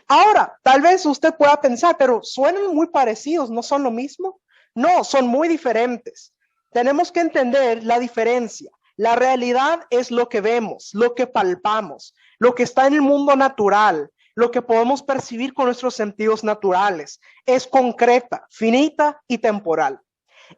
Ahora, tal vez usted pueda pensar, pero suenan muy parecidos, ¿no son lo mismo? No, son muy diferentes. Tenemos que entender la diferencia. La realidad es lo que vemos, lo que palpamos, lo que está en el mundo natural, lo que podemos percibir con nuestros sentidos naturales. Es concreta, finita y temporal.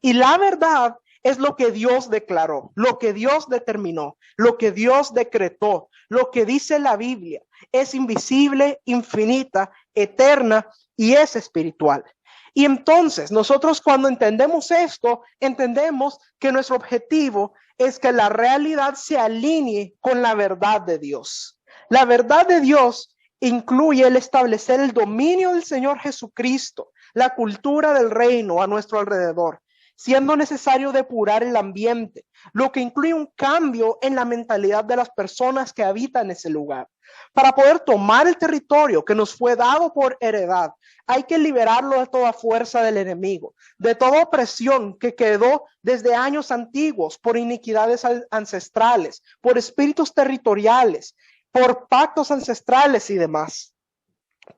Y la verdad es lo que Dios declaró, lo que Dios determinó, lo que Dios decretó, lo que dice la Biblia. Es invisible, infinita, eterna y es espiritual. Y entonces nosotros cuando entendemos esto, entendemos que nuestro objetivo es que la realidad se alinee con la verdad de Dios. La verdad de Dios incluye el establecer el dominio del Señor Jesucristo, la cultura del reino a nuestro alrededor, siendo necesario depurar el ambiente, lo que incluye un cambio en la mentalidad de las personas que habitan ese lugar. Para poder tomar el territorio que nos fue dado por heredad, hay que liberarlo de toda fuerza del enemigo, de toda opresión que quedó desde años antiguos por iniquidades ancestrales, por espíritus territoriales, por pactos ancestrales y demás.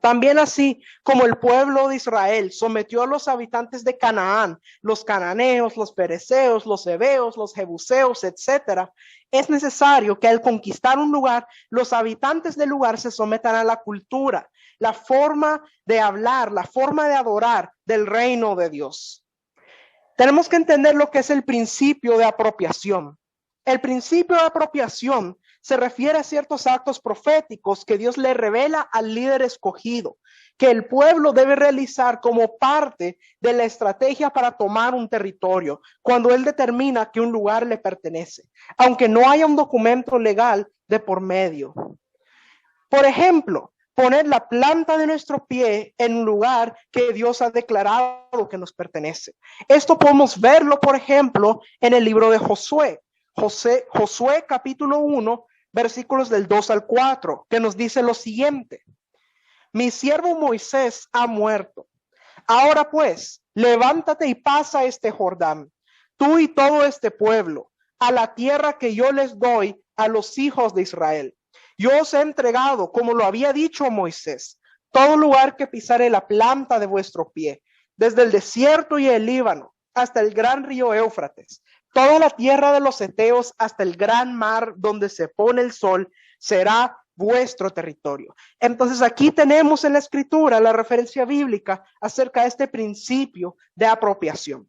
También así como el pueblo de Israel sometió a los habitantes de Canaán, los cananeos, los pereceos, los heveos, los jebuseos, etcétera, es necesario que al conquistar un lugar, los habitantes del lugar se sometan a la cultura la forma de hablar, la forma de adorar del reino de Dios. Tenemos que entender lo que es el principio de apropiación. El principio de apropiación se refiere a ciertos actos proféticos que Dios le revela al líder escogido, que el pueblo debe realizar como parte de la estrategia para tomar un territorio, cuando él determina que un lugar le pertenece, aunque no haya un documento legal de por medio. Por ejemplo, poner la planta de nuestro pie en un lugar que Dios ha declarado que nos pertenece. Esto podemos verlo, por ejemplo, en el libro de Josué. Josué capítulo 1, versículos del 2 al 4, que nos dice lo siguiente: mi siervo Moisés ha muerto. Ahora pues, levántate y pasa este Jordán, tú y todo este pueblo, a la tierra que yo les doy a los hijos de Israel. Yo os he entregado, como lo había dicho a Moisés, todo lugar que pisare la planta de vuestro pie, desde el desierto y el Líbano hasta el gran río Éufrates, toda la tierra de los heteos hasta el gran mar donde se pone el sol, será vuestro territorio. Entonces aquí tenemos en la escritura la referencia bíblica acerca de este principio de apropiación.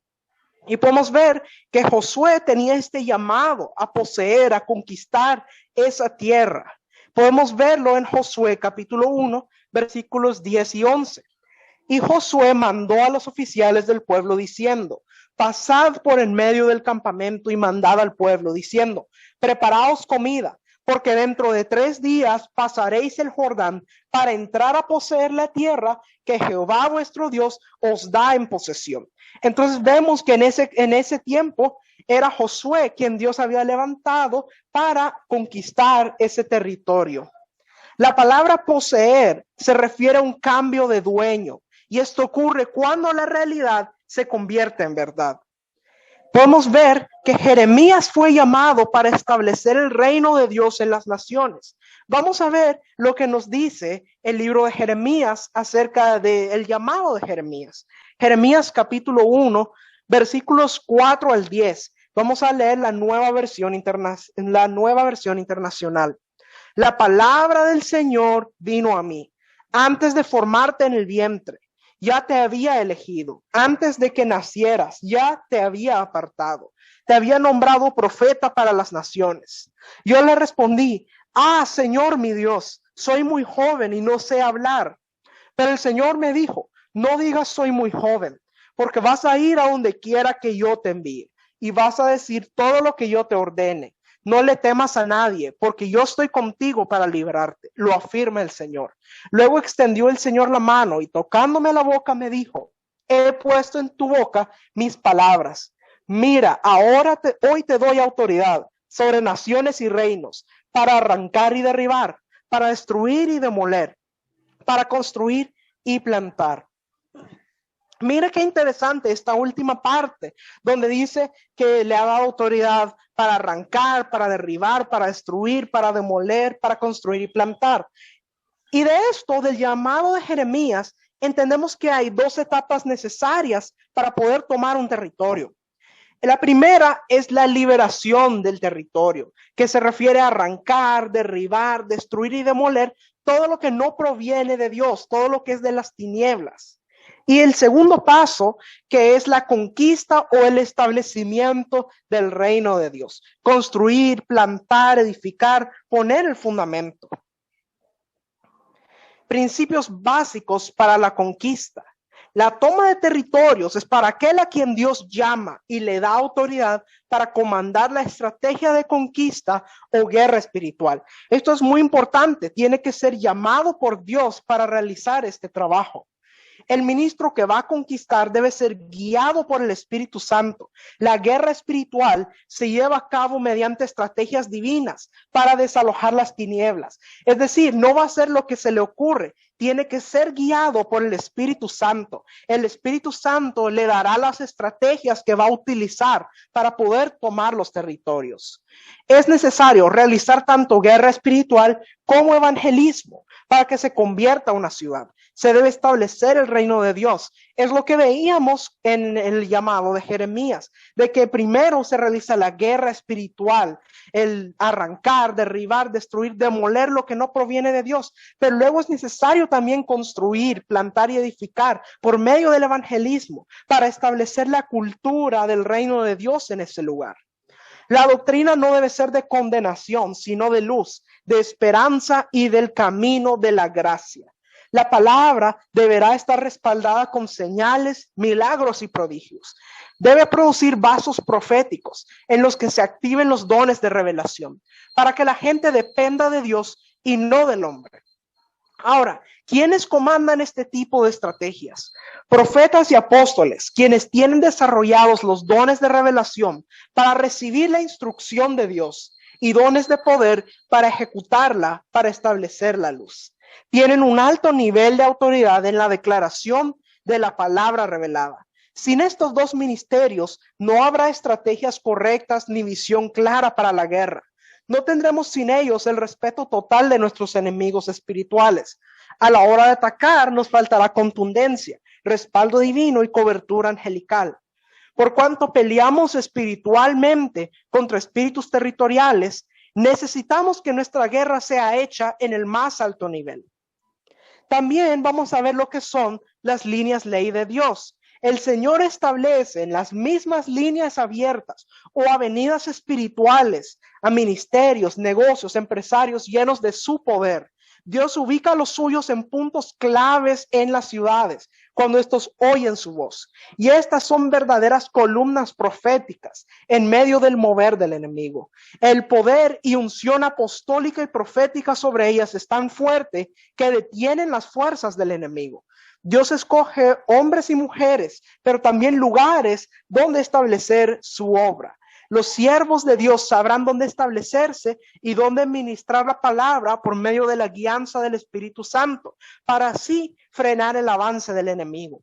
Y podemos ver que Josué tenía este llamado a poseer, a conquistar esa tierra. Podemos verlo en Josué capítulo 1, versículos 10 y 11. Y Josué mandó a los oficiales del pueblo diciendo: pasad por en medio del campamento y mandad al pueblo diciendo: preparaos comida, porque dentro de 3 días pasaréis el Jordán para entrar a poseer la tierra que Jehová vuestro Dios os da en posesión. Entonces vemos que en ese tiempo era Josué quien Dios había levantado para conquistar ese territorio. La palabra poseer se refiere a un cambio de dueño, y esto ocurre cuando la realidad se convierte en verdad. Podemos ver que Jeremías fue llamado para establecer el reino de Dios en las naciones. Vamos a ver lo que nos dice el libro de Jeremías acerca del llamado de Jeremías. Jeremías capítulo 1, versículos 4 al 10. Vamos a leer la nueva versión internacional. La palabra del Señor vino a mí antes de formarte en el vientre. Ya te había elegido, antes de que nacieras, ya te había apartado, te había nombrado profeta para las naciones. Yo le respondí: Señor mi Dios, soy muy joven y no sé hablar. Pero el Señor me dijo: no digas soy muy joven, porque vas a ir a donde quiera que yo te envíe y vas a decir todo lo que yo te ordene. No le temas a nadie, porque yo estoy contigo para librarte, lo afirma el Señor. Luego extendió el Señor la mano y tocándome la boca me dijo: he puesto en tu boca mis palabras. Mira, hoy te doy autoridad sobre naciones y reinos, para arrancar y derribar, para destruir y demoler, para construir y plantar. Mira qué interesante esta última parte, donde dice que le ha dado autoridad para arrancar, para derribar, para destruir, para demoler, para construir y plantar. Y de esto, del llamado de Jeremías, entendemos que hay 2 etapas necesarias para poder tomar un territorio. La primera es la liberación del territorio, que se refiere a arrancar, derribar, destruir y demoler todo lo que no proviene de Dios, todo lo que es de las tinieblas. Y el segundo paso, que es la conquista o el establecimiento del reino de Dios. Construir, plantar, edificar, poner el fundamento. Principios básicos para la conquista. La toma de territorios es para aquel a quien Dios llama y le da autoridad para comandar la estrategia de conquista o guerra espiritual. Esto es muy importante, tiene que ser llamado por Dios para realizar este trabajo. El ministro que va a conquistar debe ser guiado por el Espíritu Santo. La guerra espiritual se lleva a cabo mediante estrategias divinas para desalojar las tinieblas. Es decir, no va a ser lo que se le ocurre. Tiene que ser guiado por el Espíritu Santo. El Espíritu Santo le dará las estrategias que va a utilizar para poder tomar los territorios. Es necesario realizar tanto guerra espiritual como evangelismo para que se convierta una ciudad. Se debe establecer el reino de Dios. Es lo que veíamos en el llamado de Jeremías, de que primero se realiza la guerra espiritual, el arrancar, derribar, destruir, demoler lo que no proviene de Dios. Pero luego es necesario también construir, plantar y edificar por medio del evangelismo para establecer la cultura del reino de Dios en ese lugar. La doctrina no debe ser de condenación, sino de luz, de esperanza y del camino de la gracia. La palabra deberá estar respaldada con señales, milagros y prodigios. Debe producir vasos proféticos en los que se activen los dones de revelación, para que la gente dependa de Dios y no del hombre. Ahora, ¿quiénes comandan este tipo de estrategias? Profetas y apóstoles, quienes tienen desarrollados los dones de revelación para recibir la instrucción de Dios y dones de poder para ejecutarla, para establecer la luz. Tienen un alto nivel de autoridad en la declaración de la palabra revelada. Sin estos dos ministerios, no habrá estrategias correctas ni visión clara para la guerra. No tendremos sin ellos el respeto total de nuestros enemigos espirituales. A la hora de atacar nos faltará contundencia, respaldo divino y cobertura angelical. Por cuanto peleamos espiritualmente contra espíritus territoriales, necesitamos que nuestra guerra sea hecha en el más alto nivel. También vamos a ver lo que son las líneas ley de Dios. El Señor establece en las mismas líneas abiertas o avenidas espirituales a ministerios, negocios, empresarios llenos de su poder. Dios ubica a los suyos en puntos claves en las ciudades cuando estos oyen su voz. Y estas son verdaderas columnas proféticas en medio del mover del enemigo. El poder y unción apostólica y profética sobre ellas es tan fuerte que detienen las fuerzas del enemigo. Dios escoge hombres y mujeres, pero también lugares donde establecer su obra. Los siervos de Dios sabrán dónde establecerse y dónde ministrar la palabra por medio de la guianza del Espíritu Santo, para así frenar el avance del enemigo.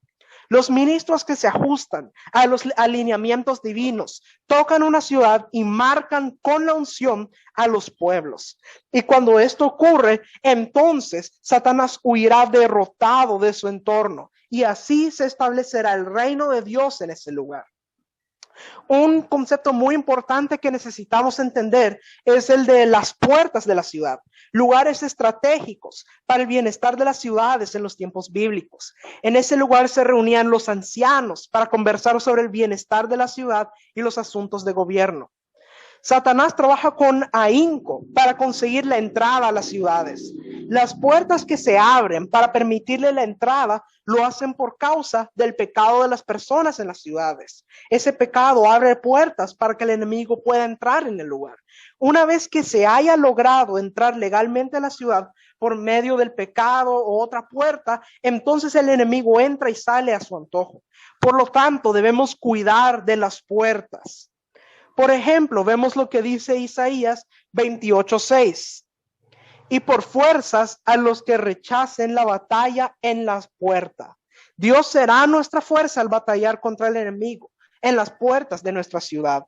Los ministros que se ajustan a los alineamientos divinos tocan una ciudad y marcan con la unción a los pueblos. Y cuando esto ocurre, entonces Satanás huirá derrotado de su entorno y así se establecerá el reino de Dios en ese lugar. Un concepto muy importante que necesitamos entender es el de las puertas de la ciudad, lugares estratégicos para el bienestar de las ciudades en los tiempos bíblicos. En ese lugar se reunían los ancianos para conversar sobre el bienestar de la ciudad y los asuntos de gobierno. Satanás trabaja con ahínco para conseguir la entrada a las ciudades. Las puertas que se abren para permitirle la entrada lo hacen por causa del pecado de las personas en las ciudades. Ese pecado abre puertas para que el enemigo pueda entrar en el lugar. Una vez que se haya logrado entrar legalmente a la ciudad por medio del pecado o otra puerta, entonces el enemigo entra y sale a su antojo. Por lo tanto, debemos cuidar de las puertas. Por ejemplo, vemos lo que dice Isaías 28:6. Y por fuerzas a los que rechacen la batalla en las puertas. Dios será nuestra fuerza al batallar contra el enemigo en las puertas de nuestra ciudad.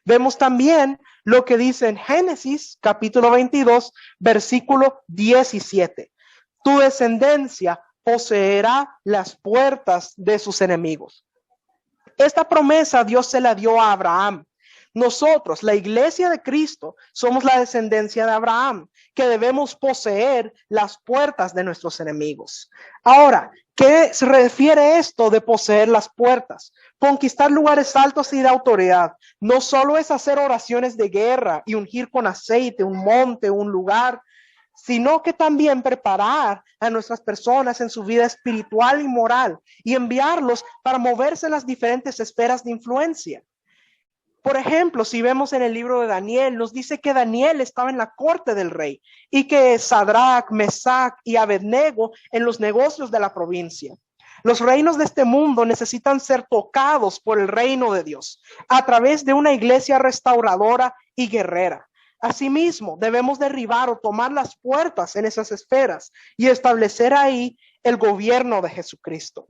Vemos también lo que dice en Génesis capítulo 22, versículo 17. Tu descendencia poseerá las puertas de sus enemigos. Esta promesa Dios se la dio a Abraham. Nosotros, la iglesia de Cristo, somos la descendencia de Abraham, que debemos poseer las puertas de nuestros enemigos. Ahora, ¿qué se refiere esto de poseer las puertas? Conquistar lugares altos y de autoridad. No solo es hacer oraciones de guerra y ungir con aceite un monte, un lugar, sino que también preparar a nuestras personas en su vida espiritual y moral y enviarlos para moverse en las diferentes esferas de influencia. Por ejemplo, si vemos en el libro de Daniel, nos dice que Daniel estaba en la corte del rey y que Sadrach, Mesach y Abednego en los negocios de la provincia. Los reinos de este mundo necesitan ser tocados por el reino de Dios a través de una iglesia restauradora y guerrera. Asimismo, debemos derribar o tomar las puertas en esas esferas y establecer ahí el gobierno de Jesucristo.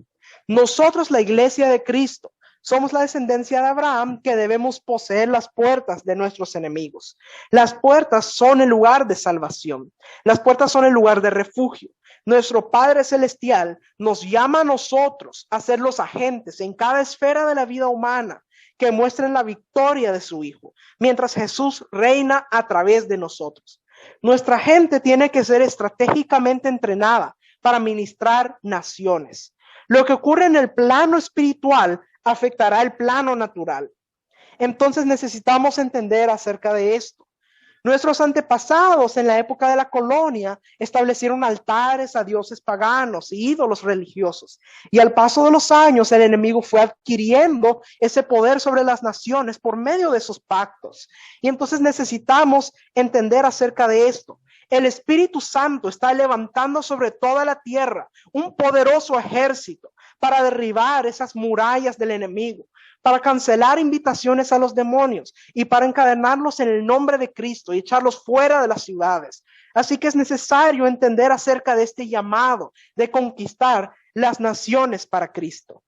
Nosotros, la iglesia de Cristo, Somos la descendencia de Abraham que debemos poseer las puertas de nuestros enemigos. Las puertas son el lugar de salvación. Las puertas son el lugar de refugio. Nuestro Padre Celestial nos llama a nosotros a ser los agentes en cada esfera de la vida humana que muestren la victoria de su Hijo, mientras Jesús reina a través de nosotros. Nuestra gente tiene que ser estratégicamente entrenada para ministrar naciones. Lo que ocurre en el plano espiritual afectará el plano natural. Entonces necesitamos entender acerca de esto. Nuestros antepasados en la época de la colonia establecieron altares a dioses paganos y ídolos religiosos. Y al paso de los años, el enemigo fue adquiriendo ese poder sobre las naciones por medio de esos pactos. Y entonces necesitamos entender acerca de esto. El Espíritu Santo está levantando sobre toda la tierra un poderoso ejército para derribar esas murallas del enemigo, para cancelar invitaciones a los demonios y para encadenarlos en el nombre de Cristo y echarlos fuera de las ciudades. Así que es necesario entender acerca de este llamado de conquistar las naciones para Cristo.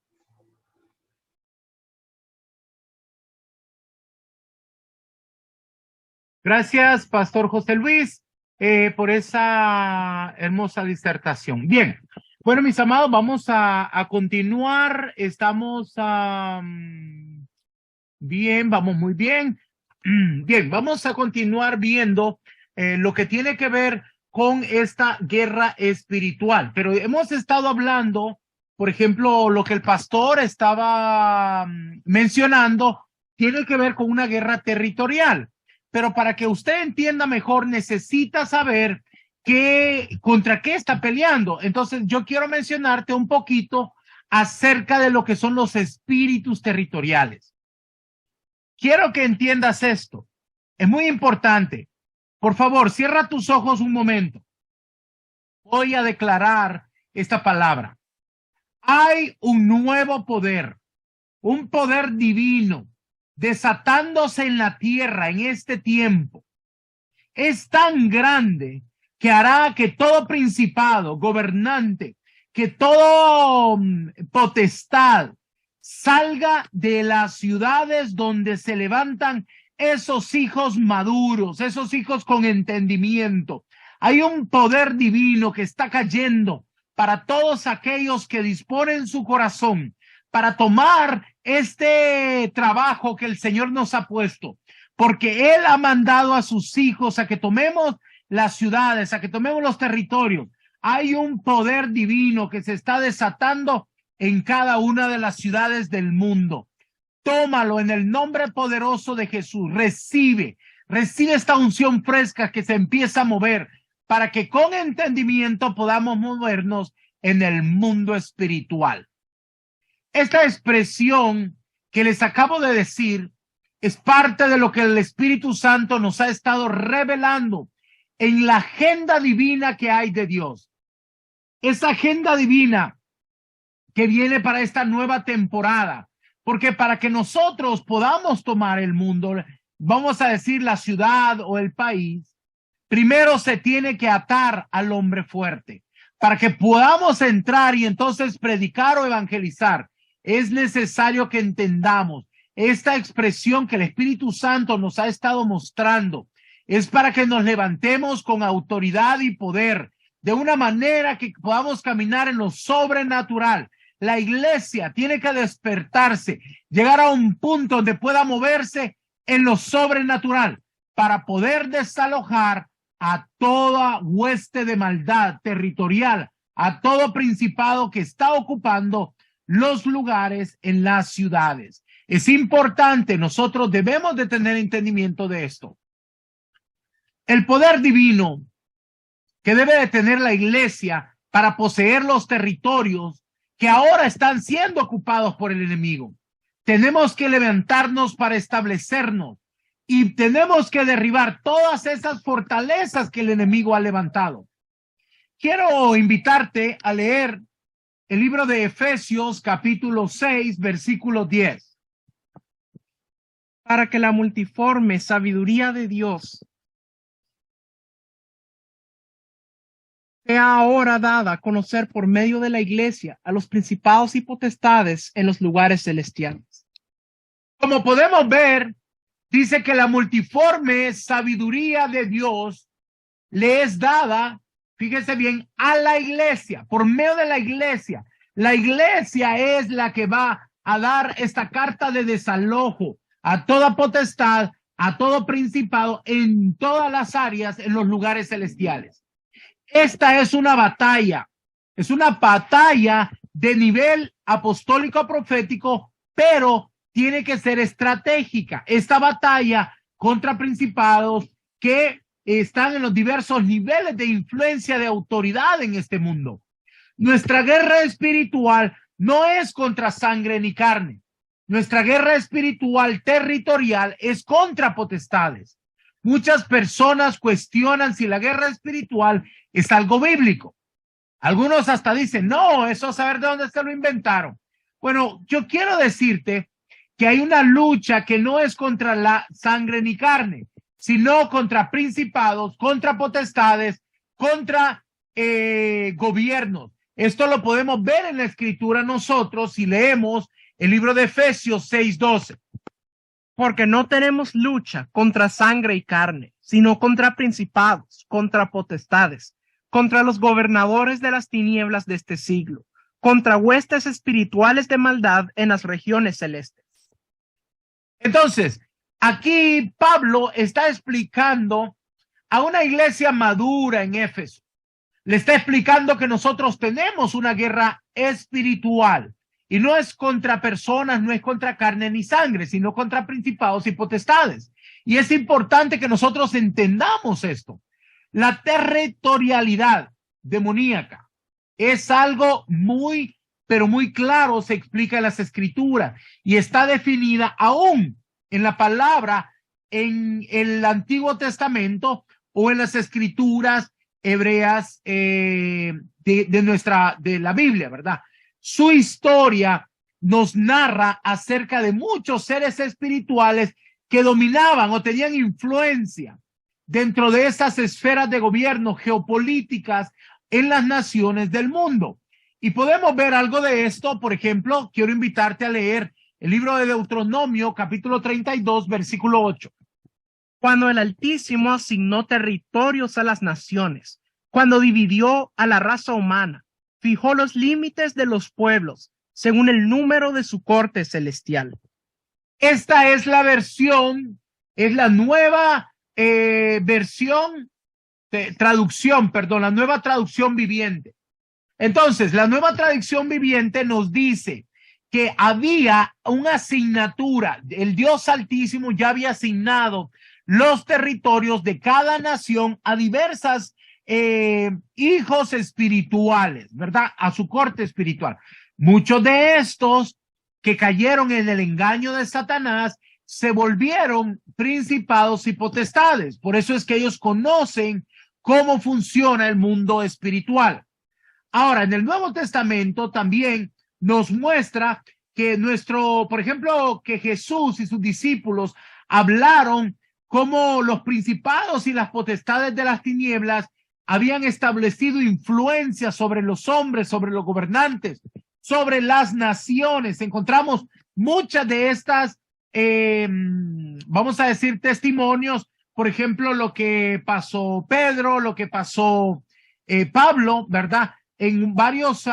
Gracias, Pastor José Luis, por esa hermosa disertación. Bien, bueno, mis amados, vamos a continuar. Estamos bien, vamos muy bien. Bien, vamos a continuar viendo lo que tiene que ver con esta guerra espiritual. Pero hemos estado hablando, por ejemplo, lo que el pastor estaba mencionando, tiene que ver con una guerra territorial. Pero para que usted entienda mejor, necesita saber contra qué está peleando. Entonces, yo quiero mencionarte un poquito acerca de lo que son los espíritus territoriales. Quiero que entiendas esto. Es muy importante. Por favor, cierra tus ojos un momento. Voy a declarar esta palabra. Hay un nuevo poder, un poder divino, desatándose en la tierra en este tiempo. Es tan grande que hará que todo principado, gobernante, que todo potestad salga de las ciudades donde se levantan esos hijos maduros, esos hijos con entendimiento. Hay un poder divino que está cayendo para todos aquellos que disponen su corazón para tomar este trabajo que el Señor nos ha puesto, porque Él ha mandado a sus hijos a que tomemos las ciudades, a que tomemos los territorios. Hay un poder divino que se está desatando en cada una de las ciudades del mundo. Tómalo en el nombre poderoso de Jesús. Recibe esta unción fresca que se empieza a mover para que con entendimiento podamos movernos en el mundo espiritual. Esta expresión que les acabo de decir es parte de lo que el Espíritu Santo nos ha estado revelando en la agenda divina que hay de Dios. Esa agenda divina que viene para esta nueva temporada, porque para que nosotros podamos tomar el mundo, vamos a decir la ciudad o el país, primero se tiene que atar al hombre fuerte. Para que podamos entrar y entonces predicar o evangelizar, es necesario que entendamos esta expresión que el Espíritu Santo nos ha estado mostrando. Es para que nos levantemos con autoridad y poder, de una manera que podamos caminar en lo sobrenatural. La iglesia tiene que despertarse, llegar a un punto donde pueda moverse en lo sobrenatural para poder desalojar a toda hueste de maldad territorial, a todo principado que está ocupando los lugares en las ciudades. Es importante, nosotros debemos de tener entendimiento de esto. El poder divino que debe de tener la iglesia para poseer los territorios que ahora están siendo ocupados por el enemigo. Tenemos que levantarnos para establecernos y tenemos que derribar todas esas fortalezas que el enemigo ha levantado. Quiero invitarte a leer el libro de Efesios, capítulo 6, versículo 10. Para que la multiforme sabiduría de Dios sea ahora dada a conocer por medio de la iglesia a los principados y potestades en los lugares celestiales. Como podemos ver, dice que la multiforme sabiduría de Dios le es dada, fíjese bien, a la iglesia, por medio de la iglesia. La iglesia es la que va a dar esta carta de desalojo a toda potestad, a todo principado, en todas las áreas, en los lugares celestiales. Esta es una batalla de nivel apostólico profético, pero tiene que ser estratégica. Esta batalla contra principados que están en los diversos niveles de influencia de autoridad en este mundo. Nuestra guerra espiritual no es contra sangre ni carne. Nuestra guerra espiritual territorial es contra potestades. Muchas personas cuestionan si la guerra espiritual es algo bíblico. Algunos hasta dicen, no, eso saber de dónde se lo inventaron. Bueno, yo quiero decirte que hay una lucha que no es contra la sangre ni carne, sino contra principados, contra potestades, contra gobiernos. Esto lo podemos ver en la escritura nosotros si leemos el libro de Efesios 6:12. Porque no tenemos lucha contra sangre y carne, sino contra principados, contra potestades, contra los gobernadores de las tinieblas de este siglo, contra huestes espirituales de maldad en las regiones celestes. Entonces, aquí Pablo está explicando a una iglesia madura en Éfeso. Le está explicando que nosotros tenemos una guerra espiritual y no es contra personas, no es contra carne ni sangre, sino contra principados y potestades. Y es importante que nosotros entendamos esto. La territorialidad demoníaca es algo muy, pero muy claro, se explica en las escrituras y está definida aún en la palabra en el Antiguo Testamento o en las escrituras hebreas de la Biblia, ¿verdad? Su historia nos narra acerca de muchos seres espirituales que dominaban o tenían influencia dentro de esas esferas de gobierno geopolíticas en las naciones del mundo. Y podemos ver algo de esto. Por ejemplo, quiero invitarte a leer el libro de Deuteronomio, capítulo 32, versículo 8. Cuando el Altísimo asignó territorios a las naciones, cuando dividió a la raza humana, fijó los límites de los pueblos según el número de su corte celestial. Esta es la versión, es la nueva la nueva traducción viviente. Entonces, la nueva traducción viviente nos dice que había una asignatura, el Dios Altísimo ya había asignado los territorios de cada nación a diversas hijos espirituales, ¿verdad? A su corte espiritual. Muchos de estos que cayeron en el engaño de Satanás se volvieron principados y potestades. Por eso es que ellos conocen cómo funciona el mundo espiritual. Ahora, en el Nuevo Testamento también nos muestra que por ejemplo, que Jesús y sus discípulos hablaron cómo los principados y las potestades de las tinieblas habían establecido influencia sobre los hombres, sobre los gobernantes, sobre las naciones. Encontramos muchas de estas, vamos a decir, testimonios. Por ejemplo, lo que pasó Pedro, lo que pasó Pablo, ¿verdad? En varios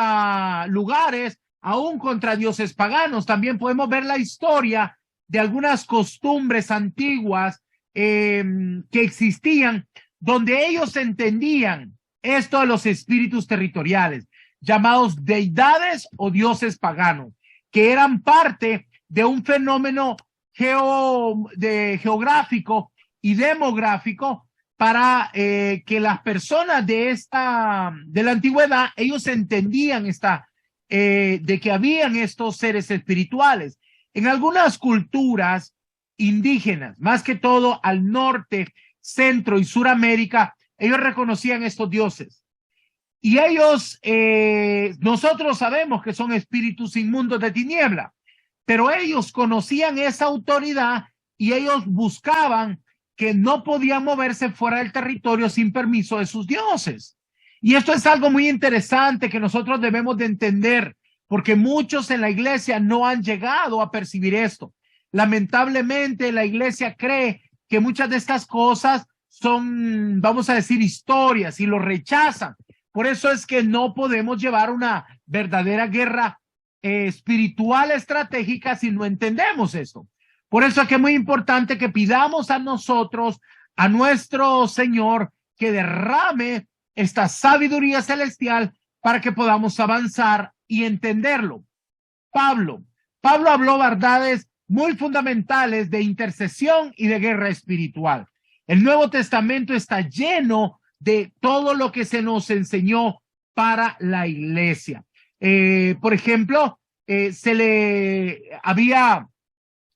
lugares, aún contra dioses paganos. También podemos ver la historia de algunas costumbres antiguas que existían, donde ellos entendían esto de los espíritus territoriales, llamados deidades o dioses paganos, que eran parte de un fenómeno geográfico y demográfico para que las personas de la antigüedad, ellos entendían de que habían estos seres espirituales. En algunas culturas indígenas, más que todo al norte, Centro y Suramérica, ellos reconocían estos dioses. Y ellos, nosotros sabemos que son espíritus inmundos de tiniebla, pero ellos conocían esa autoridad y ellos buscaban que no podían moverse fuera del territorio sin permiso de sus dioses. Y esto es algo muy interesante que nosotros debemos de entender, porque muchos en la iglesia no han llegado a percibir esto. Lamentablemente, la iglesia cree que muchas de estas cosas son, vamos a decir, historias y lo rechazan. Por eso es que no podemos llevar una verdadera guerra espiritual estratégica si no entendemos esto. Por eso es que es muy importante que pidamos a nosotros, a nuestro Señor, que derrame esta sabiduría celestial para que podamos avanzar y entenderlo. Pablo habló verdades muy fundamentales de intercesión y de guerra espiritual. El Nuevo Testamento está lleno de todo lo que se nos enseñó para la iglesia. Por ejemplo, había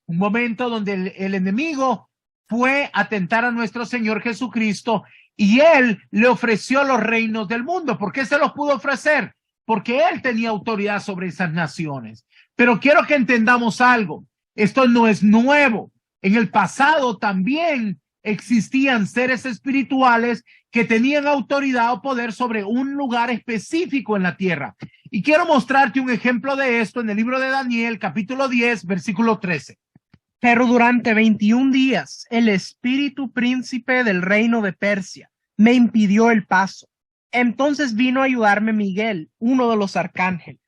un momento donde el enemigo fue a tentar a nuestro Señor Jesucristo y él le ofreció los reinos del mundo. ¿Por qué se los pudo ofrecer? Porque él tenía autoridad sobre esas naciones. Pero quiero que entendamos algo. Esto no es nuevo. En el pasado también existían seres espirituales que tenían autoridad o poder sobre un lugar específico en la tierra. Y quiero mostrarte un ejemplo de esto en el libro de Daniel, capítulo 10, versículo 13. Pero durante 21 días, el espíritu príncipe del reino de Persia me impidió el paso. Entonces vino a ayudarme Miguel, uno de los arcángeles.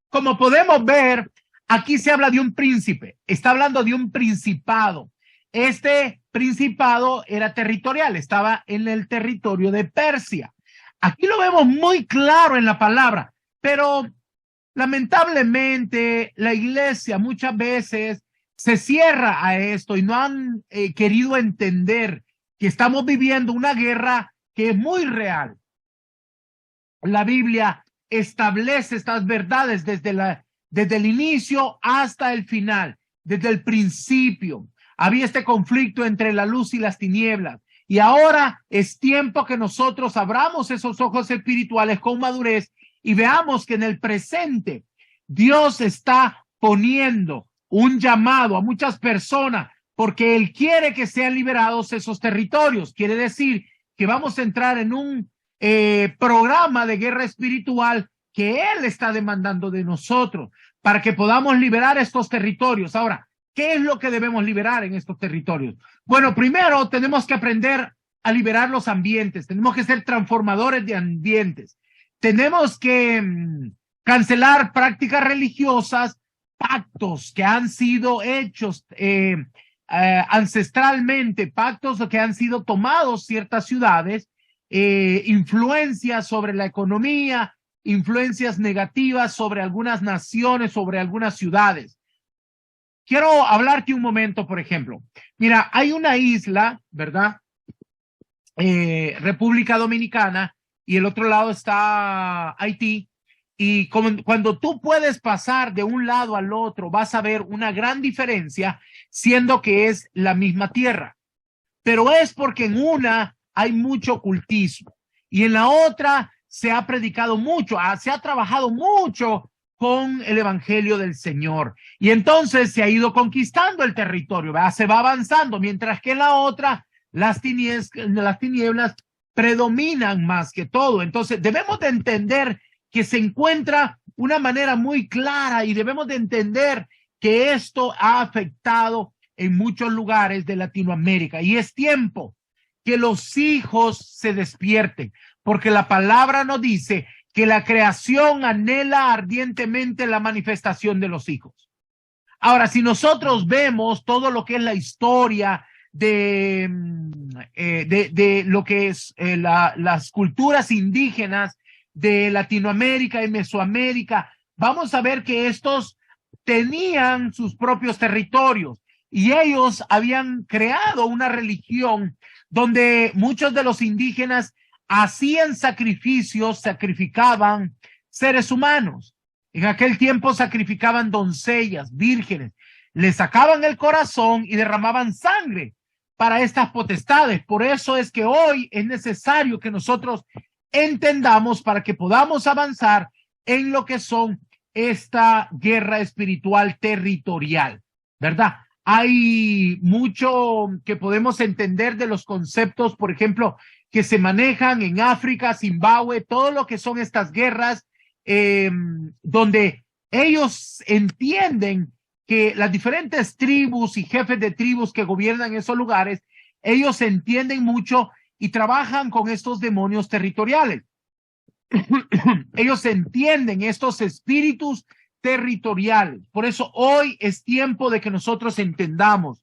Como podemos ver, aquí se habla de un príncipe. Está hablando de un principado. Este principado era territorial, estaba en el territorio de Persia. Aquí lo vemos muy claro en la palabra, pero lamentablemente la iglesia muchas veces se cierra a esto y no han querido entender que estamos viviendo una guerra que es muy real. La Biblia establece estas verdades desde el inicio hasta el final, desde el principio. Había este conflicto entre la luz y las tinieblas. Y ahora es tiempo que nosotros abramos esos ojos espirituales con madurez y veamos que en el presente Dios está poniendo un llamado a muchas personas porque Él quiere que sean liberados esos territorios. Quiere decir que vamos a entrar en un programa de guerra espiritual que Él está demandando de nosotros para que podamos liberar estos territorios. Ahora, ¿qué es lo que debemos liberar en estos territorios? Bueno, primero tenemos que aprender a liberar los ambientes. Tenemos que ser transformadores de ambientes. Tenemos que cancelar prácticas religiosas, pactos que han sido hechos ancestralmente, pactos que han sido tomados ciertas ciudades, influencias sobre la economía, influencias negativas sobre algunas naciones, sobre algunas ciudades. Quiero hablarte un momento, por ejemplo. Mira, hay una isla, ¿verdad? República Dominicana, y el otro lado está Haití. Y cuando tú puedes pasar de un lado al otro, vas a ver una gran diferencia, siendo que es la misma tierra. Pero es porque en una hay mucho ocultismo y en la otra se ha predicado mucho, se ha trabajado mucho con el evangelio del Señor. Y entonces se ha ido conquistando el territorio, ¿verdad? Se va avanzando, mientras que en la otra las tinieblas predominan más que todo. Entonces debemos de entender que se encuentra una manera muy clara y debemos de entender que esto ha afectado en muchos lugares de Latinoamérica y es tiempo que los hijos se despierten, porque la palabra nos dice que la creación anhela ardientemente la manifestación de los hijos. Ahora, si nosotros vemos todo lo que es la historia de lo que es las culturas indígenas de Latinoamérica y Mesoamérica, vamos a ver que estos tenían sus propios territorios y ellos habían creado una religión donde muchos de los indígenas hacían sacrificios, sacrificaban seres humanos. En aquel tiempo sacrificaban doncellas, vírgenes, le sacaban el corazón y derramaban sangre para estas potestades. Por eso es que hoy es necesario que nosotros entendamos para que podamos avanzar en lo que son esta guerra espiritual territorial, ¿verdad? Hay mucho que podemos entender de los conceptos, por ejemplo, que se manejan en África, Zimbabue, todo lo que son estas guerras, donde ellos entienden que las diferentes tribus y jefes de tribus que gobiernan esos lugares, ellos entienden mucho y trabajan con estos demonios territoriales. Ellos entienden estos espíritus territoriales. Por eso hoy es tiempo de que nosotros entendamos.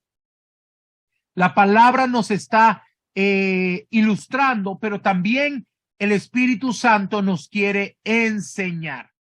La palabra nos está ilustrando, pero también el Espíritu Santo nos quiere enseñar.